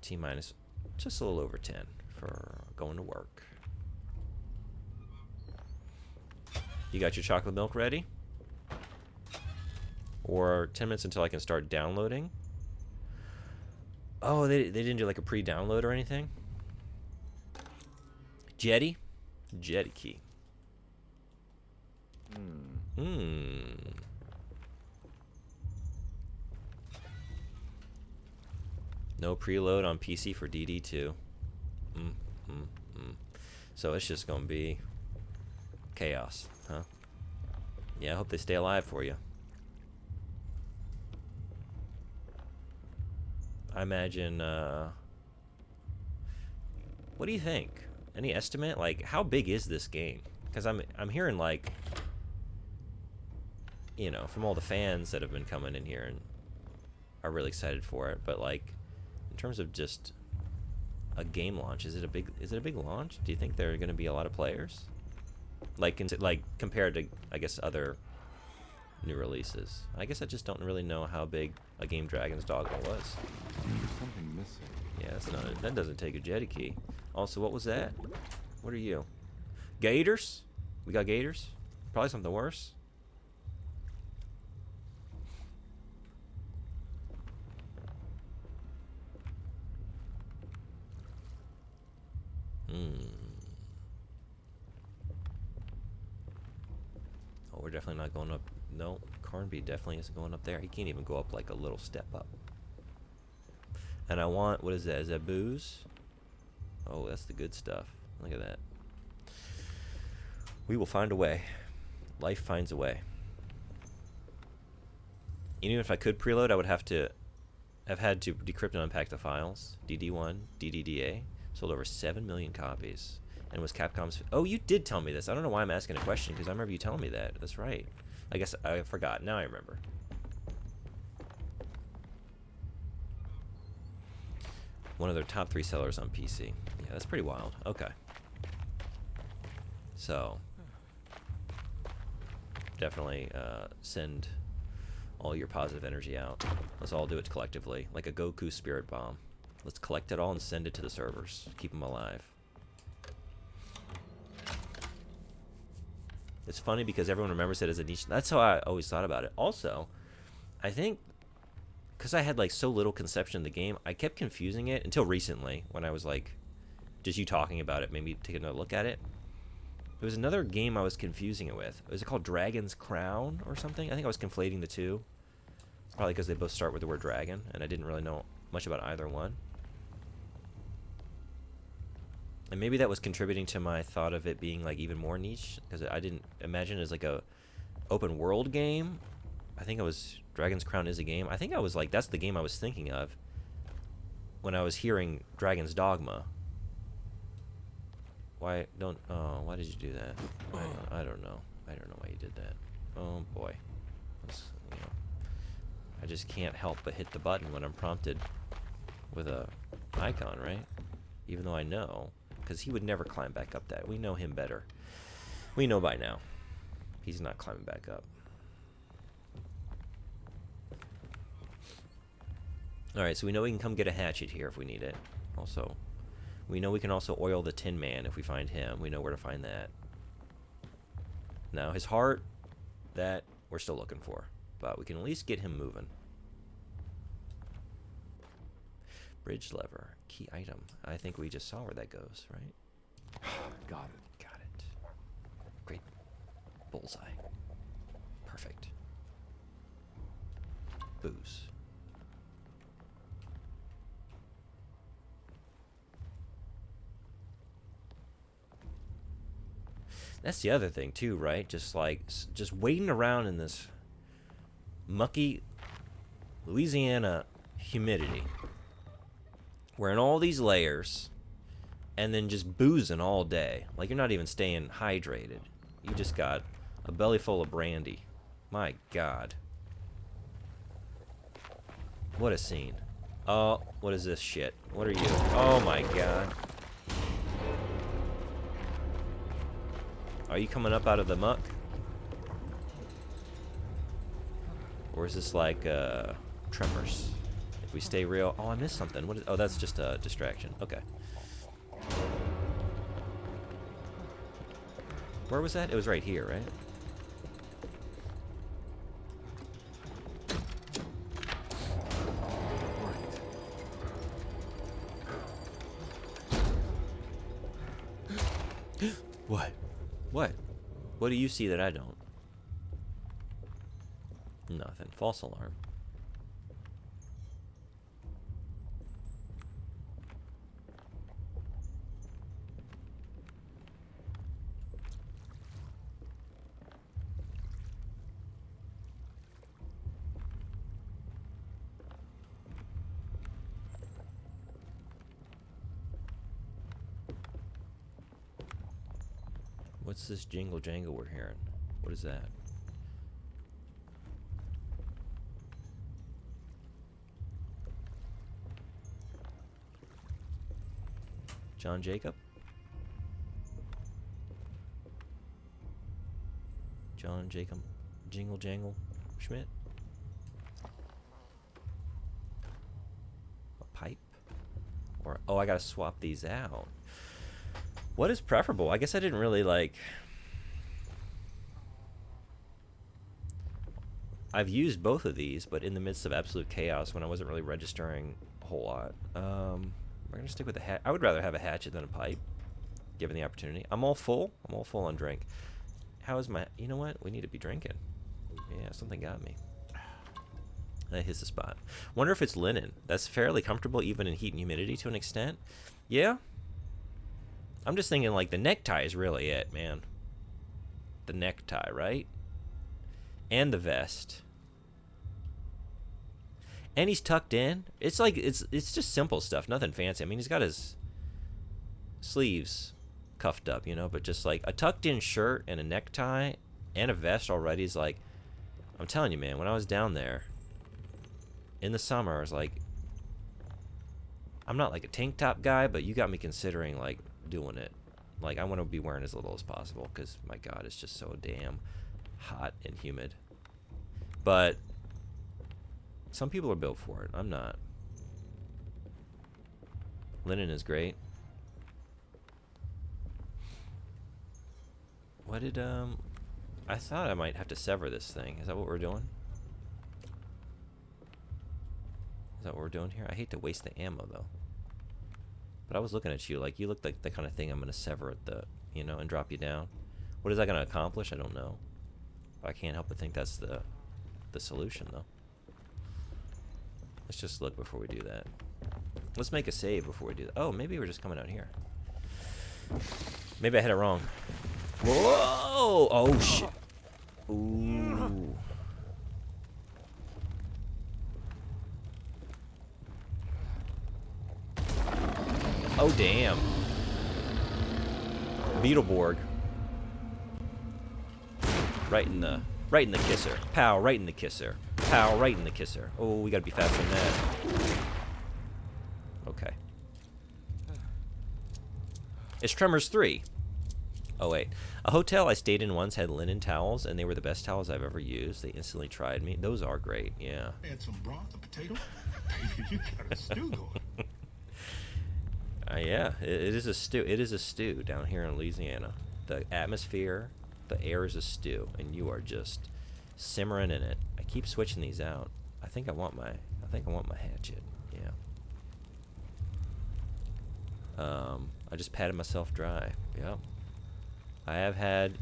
T-minus just a little over 10 for going to work. You got your chocolate milk ready? Or 10 minutes until I can start downloading? Oh, they didn't do like a pre-download or anything? Jetty? Jetty key. No preload on PC for DD2. So it's just gonna be chaos, huh? Yeah, I hope they stay alive for you. I imagine, what do you think? Any estimate? Like, how big is this game? Because I'm hearing, like, you know, from all the fans that have been coming in here and are really excited for it, but like, in terms of just a game launch, is it a big launch? Do you think there are going to be a lot of players? Like compared to, I guess, other new releases. I guess I just don't really know how big a game Dragon's Dogma was. There's something missing. Yeah, that's not it. That doesn't take a jetty key. Also, what was that? What are you? Gators? We got gators? Probably something worse. Oh, we're definitely not going up. No, Carnby definitely isn't going up there. He can't even go up like a little step up. And I want, what is that? Is that booze? Oh, that's the good stuff. Look at that. We will find a way. Life finds a way. Even if I could preload, I would have had to decrypt and unpack the files. DD1, DDDA, sold over 7 million copies. And was Capcom's... Oh, you did tell me this. I don't know why I'm asking a question, because I remember you telling me that. That's right. I guess I forgot. Now I remember. One of their top 3 sellers on PC. Yeah, that's pretty wild. Okay. So, definitely send all your positive energy out. Let's all do it collectively, like a Goku spirit bomb. Let's collect it all and send it to the servers. Keep them alive. It's funny because everyone remembers it as a niche. That's how I always thought about it. Also, I think because I had like so little conception of the game, I kept confusing it until recently when I was like, just you talking about it, maybe take another look at it. There was another game I was confusing it with. Was it called Dragon's Crown or something? I think I was conflating the two. Probably because they both start with the word dragon, and I didn't really know much about either one. And maybe that was contributing to my thought of it being like even more niche, because I didn't imagine it as like a open world game. I think it was Dragon's Crown is a game. I think I was like, that's the game I was thinking of when I was hearing Dragon's Dogma. Why did you do that? I don't know. I don't know why you did that. Oh boy. You know, I just can't help but hit the button when I'm prompted with a icon, right? Even though I know, because he would never climb back up that. We know him better. We know by now. He's not climbing back up. Alright, so we know we can come get a hatchet here if we need it. Also, we know we can also oil the Tin Man if we find him. We know where to find that. Now, his heart, that we're still looking for. But we can at least get him moving. Bridge lever. Key item. I think we just saw where that goes, right? Got it. Got it. Great. Bullseye. Perfect. Booze. That's the other thing too, right? Just like just waiting around in this mucky Louisiana humidity. Wearing all these layers and then just boozing all day. Like you're not even staying hydrated. You just got a belly full of brandy. My God. What a scene. Oh, what is this shit? What are you? Oh my God. Are you coming up out of the muck? Or is this like Tremors? If we stay real. Oh, I missed something. What is? Oh, that's just a distraction. Okay. Where was that? It was right here, right? What? What? What do you see that I don't? Nothing. False alarm. What's this jingle jangle we're hearing? What is that? John Jacob? John Jacob Jingle Jangle Schmidt? A pipe? Or, oh, I gotta swap these out. What is preferable? I guess I didn't really like... I've used both of these, but in the midst of absolute chaos when I wasn't really registering a whole lot. We're going to stick with the hat. I would rather have a hatchet than a pipe, given the opportunity. I'm all full. I'm all full on drink. How is my... You know what? We need to be drinking. Yeah, something got me. That hits the spot. Wonder if it's linen. That's fairly comfortable even in heat and humidity to an extent. Yeah. I'm just thinking, like, the necktie is really it, man. The necktie, right? And the vest. And he's tucked in. It's like, it's just simple stuff. Nothing fancy. I mean, he's got his sleeves cuffed up, you know, but just like a tucked in shirt and a necktie and a vest already is like, I'm telling you, man, when I was down there in the summer, I was like, I'm not like a tank top guy, but you got me considering like doing it. Like, I want to be wearing as little as possible because, my God, it's just so damn hot and humid. But some people are built for it. I'm not. Linen is great. What did, I thought I might have to sever this thing. Is that what we're doing? Is that what we're doing here? I hate to waste the ammo, though. But I was looking at you like you looked like the kind of thing I'm going to sever at the, you know, and drop you down. What is that going to accomplish? I don't know. But I can't help but think that's the solution, though. Let's just look before we do that. Let's make a save before we do that. Oh, maybe we're just coming out here. Maybe I had it wrong. Whoa! Oh, shit. Ooh. Oh, damn. Beetleborg. Right in the kisser. Pow, right in the kisser. Pow, right in the kisser. Oh, we gotta be faster than that. Okay. It's Tremors 3. Oh, wait. A hotel I stayed in once had linen towels, and they were the best towels I've ever used. They instantly tried me. Those are great, yeah. Add some broth, a potato. You got a stew going. Yeah, it is a stew. It is a stew down here in Louisiana. The atmosphere, the air is a stew, and you are just simmering in it. I keep switching these out. I think I want my hatchet. Yeah. I just patted myself dry. Yep. I have had.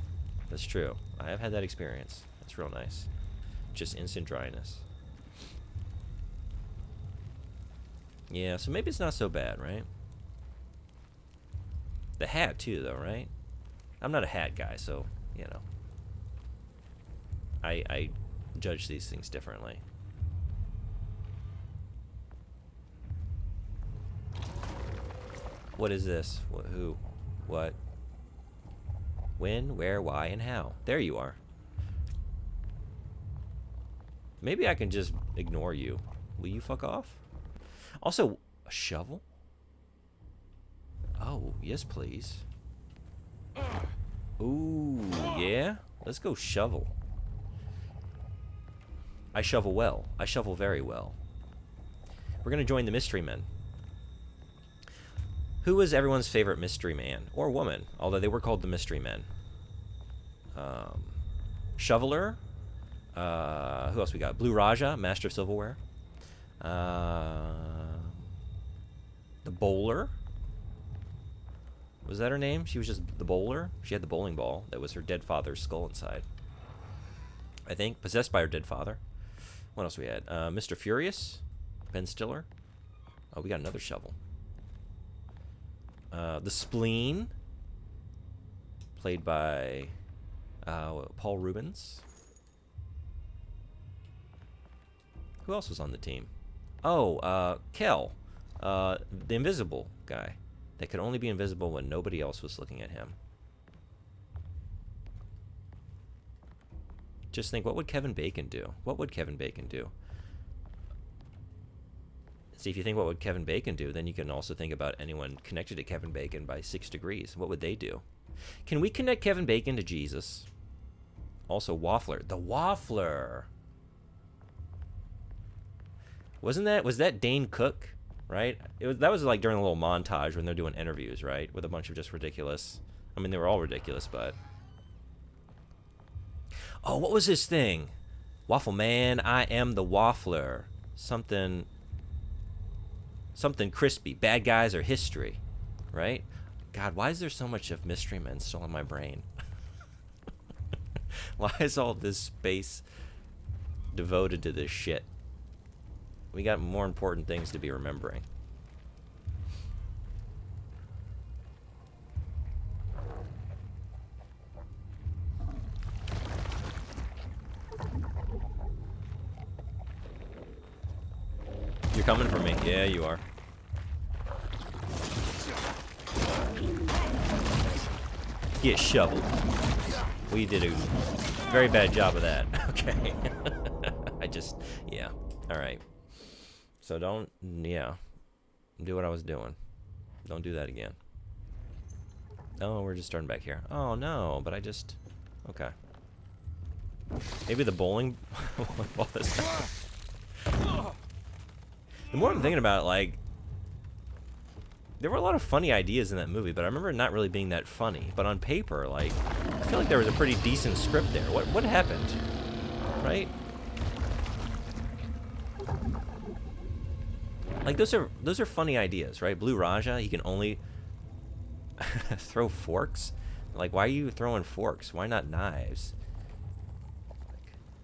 That's true. I have had that experience. That's real nice. Just instant dryness. Yeah. So maybe it's not so bad, right? The hat too, though, right? I'm not a hat guy, so, you know. I judge these things differently. What is this? What, who? What? When, where, why, and how? There you are. Maybe I can just ignore you. Will you fuck off? Also, a shovel? Oh, yes, please. Ooh, yeah? Let's go shovel. I shovel well. I shovel very well. We're gonna join the Mystery Men. Who was everyone's favorite mystery man? Or woman, although they were called the Mystery Men. Shoveler. Who else we got? Blue Raja, Master of Silverware. The Bowler. Was that her name? She was just the bowler? She had the bowling ball that was her dead father's skull inside. I think. Possessed by her dead father. What else we had? Mr. Furious. Ben Stiller. Oh, we got another shovel. The Spleen. Played by Paul Rubens. Who else was on the team? Oh, Kel. The invisible guy. That could only be invisible when nobody else was looking at him. Just think, what would Kevin Bacon do? What would Kevin Bacon do? See, if you think what would Kevin Bacon do, then you can also think about anyone connected to Kevin Bacon by 6 degrees. What would they do? Can we connect Kevin Bacon to Jesus? Also, Waffler. The Waffler! Was that Dane Cook? Right? That was like during a little montage when they're doing interviews, right? With a bunch of just ridiculous. I mean, they were all ridiculous, but. Oh, what was his thing? Waffle Man, I am the Waffler. Something crispy. Bad guys or history, right? God, why is there so much of Mystery Men still in my brain? Why is all this space devoted to this shit? We got more important things to be remembering. You're coming for me. Yeah, you are. Get shoveled. We did a very bad job of that. Okay. Yeah. All right. So don't, do what I was doing. Don't do that again. Oh, we're just starting back here. Oh, no, but okay. Maybe the bowling ball this time. The more I'm thinking about it, like, there were a lot of funny ideas in that movie, but I remember it not really being that funny. But on paper, like, I feel like there was a pretty decent script there. What happened? Right? Like, those are funny ideas, right? Blue Raja, he can only throw forks. Like, why are you throwing forks? Why not knives? Like,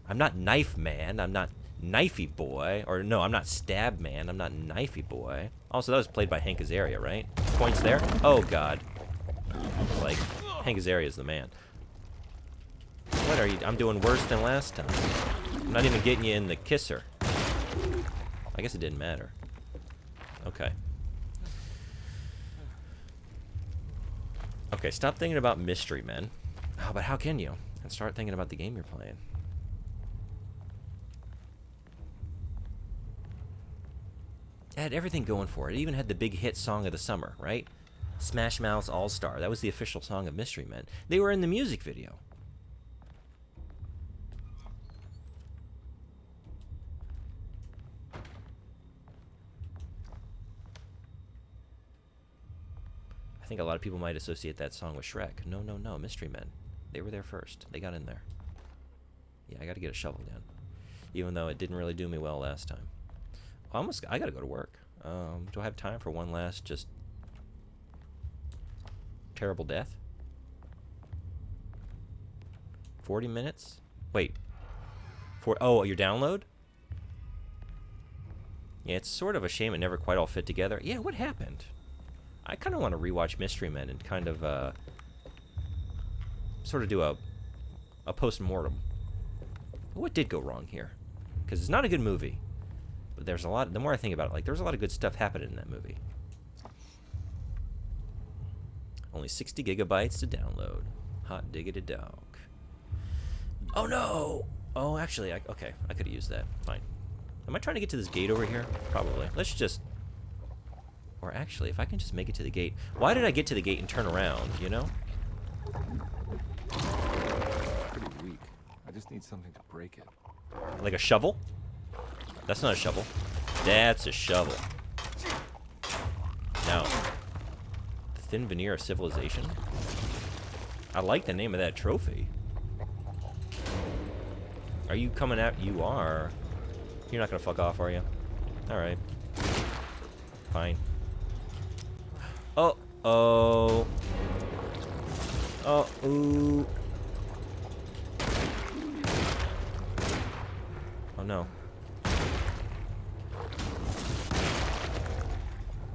I'm not Knife Man. I'm not Knifey Boy. Or, no, I'm not Stab Man. I'm not Knifey Boy. Also, that was played by Hank Azaria, right? Points there? Oh, God. Like, Hank Azaria is the man. What are you? I'm doing worse than last time. I'm not even getting you in the kisser. I guess it didn't matter. Okay. Okay, stop thinking about Mystery Men. Oh, but how can you? And start thinking about the game you're playing. It had everything going for it. It even had the big hit song of the summer, right? Smash Mouth's All-Star. That was the official song of Mystery Men. They were in the music video. I think a lot of people might associate that song with Shrek. No, no, no. Mystery Men. They were there first. They got in there. Yeah, I got to get a shovel down. Even though it didn't really do me well last time. I got to go to work. Do I have time for one last just terrible death? 40 minutes? Wait. Oh, your download? Yeah, it's sort of a shame it never quite all fit together. Yeah, what happened? I kind of want to rewatch Mystery Men and kind of sort of do a post-mortem. What did go wrong here? Because it's not a good movie. But there's a lot, the more I think about it, like, there's a lot of good stuff happening in that movie. Only 60 gigabytes to download. Hot diggity dog. Oh no! Oh, actually, okay, I could have used that. Fine. Am I trying to get to this gate over here? Probably. Let's just... Or actually, if I can just make it to the gate... Why did I get to the gate and turn around, you know? Pretty weak. I just need something to break it. Like a shovel? That's not a shovel. That's a shovel. Now, the thin veneer of civilization. I like the name of that trophy. Are you coming out? You are. You're not gonna fuck off, are you? Alright. Fine. Oh. Oh. Oh. Ooh. Oh no.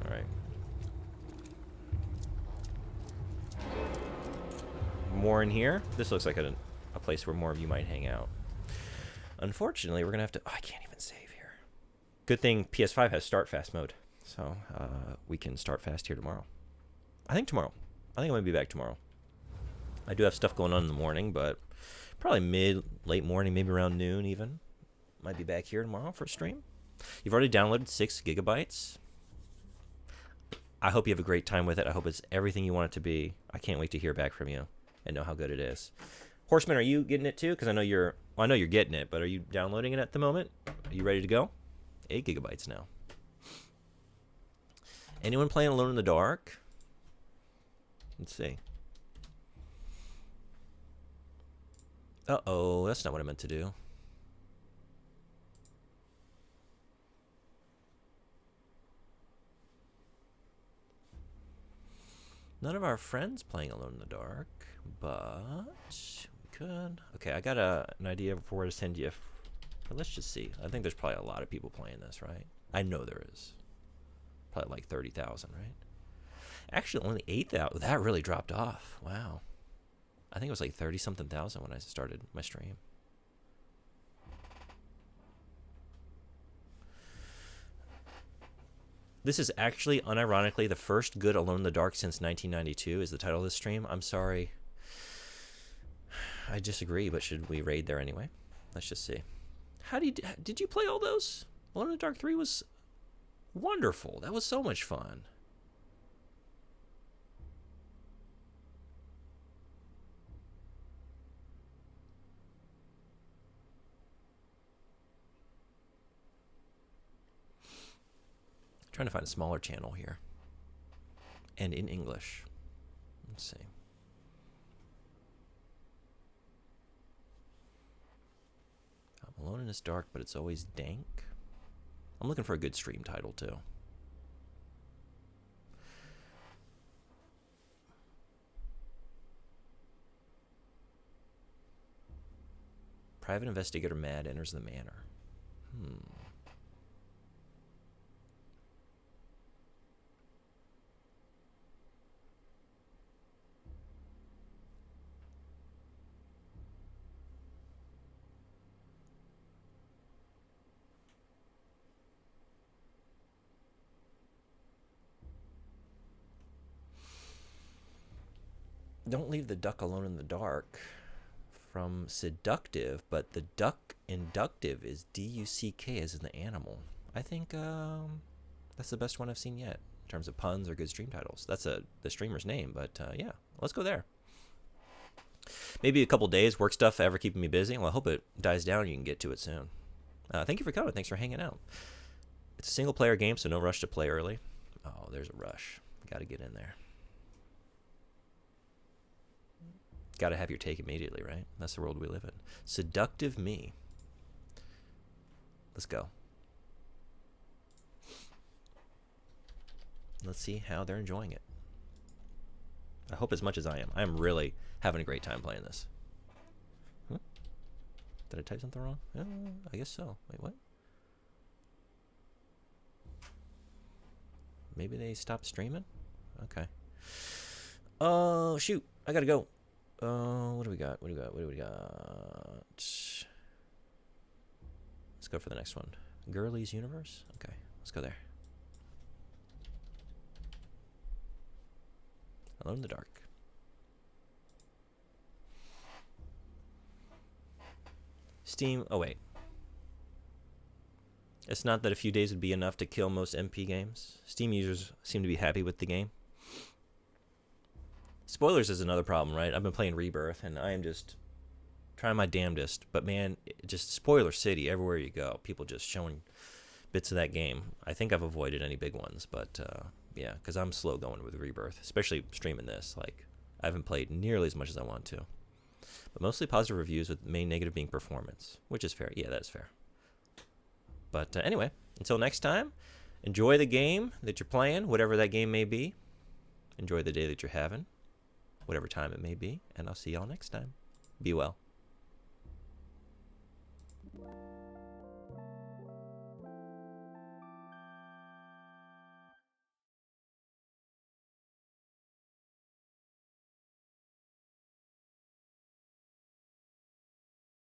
Alright. More in here? This looks like a place where more of you might hang out. Unfortunately, we're gonna have to... Oh, I can't even save here. Good thing PS5 has start fast mode. So, we can start fast here tomorrow. I think tomorrow. I think I'm gonna be back tomorrow. I do have stuff going on in the morning, but probably late morning, maybe around noon even. Might be back here tomorrow for a stream. You've already downloaded 6 gigabytes. I hope you have a great time with it. I hope it's everything you want it to be. I can't wait to hear back from you and know how good it is. Horseman, are you getting it too? Because I know you're getting it, but are you downloading it at the moment? Are you ready to go? 8 gigabytes now. Anyone playing Alone in the Dark? Let's see. Uh-oh, that's not what I meant to do. None of our friends playing Alone in the Dark, but we could. Okay, I got an idea for where to send you. But let's just see. I think there's probably a lot of people playing this, right? I know there is. Probably like 30,000, right? Actually, only 8,000. That really dropped off. Wow. I think it was like 30-something thousand when I started my stream. This is actually, unironically, the first good Alone in the Dark since 1992 is the title of this stream. I'm sorry. I disagree, but should we raid there anyway? Let's just see. How did you play all those? Alone in the Dark 3 was wonderful. That was so much fun. Trying to find a smaller channel here. And in English. Let's see. I'm alone in this dark, but it's always dank. I'm looking for a good stream title, too. Private investigator Mad enters the manor. Don't leave the duck alone in the dark. From seductive, but the duck inductive is D-U-C-K as in the animal. I think that's the best one I've seen yet in terms of puns or good stream titles. That's the streamer's name, but yeah, let's go there. Maybe a couple days, work stuff ever keeping me busy. Well, I hope it dies down and you can get to it soon. Thank you for coming. Thanks for hanging out. It's a single-player game, so no rush to play early. Oh, there's a rush. Got to get in there. Got to have your take immediately, right? That's the world we live in. Seductive Me. Let's go. Let's see how they're enjoying it. I hope as much as I am. I am really having a great time playing this. Huh? Did I type something wrong? I guess so. Wait, what? Maybe they stopped streaming? Okay. Oh, shoot. I gotta go. What do we got? What do we got? What do we got? Let's go for the next one. Girly's Universe? Okay, let's go there. Alone in the Dark. Steam. Oh, wait. It's not that a few days would be enough to kill most MP games. Steam users seem to be happy with the game. Spoilers is another problem, right? I've been playing Rebirth, and I am just trying my damnedest. But man, just spoiler city everywhere you go. People just showing bits of that game. I think I've avoided any big ones, but yeah, because I'm slow going with Rebirth, especially streaming this. Like, I haven't played nearly as much as I want to. But mostly positive reviews, with the main negative being performance, which is fair. Yeah, that is fair. But anyway, until next time, enjoy the game that you're playing, whatever that game may be. Enjoy the day that you're having, whatever time it may be. And I'll see y'all next time. Be well.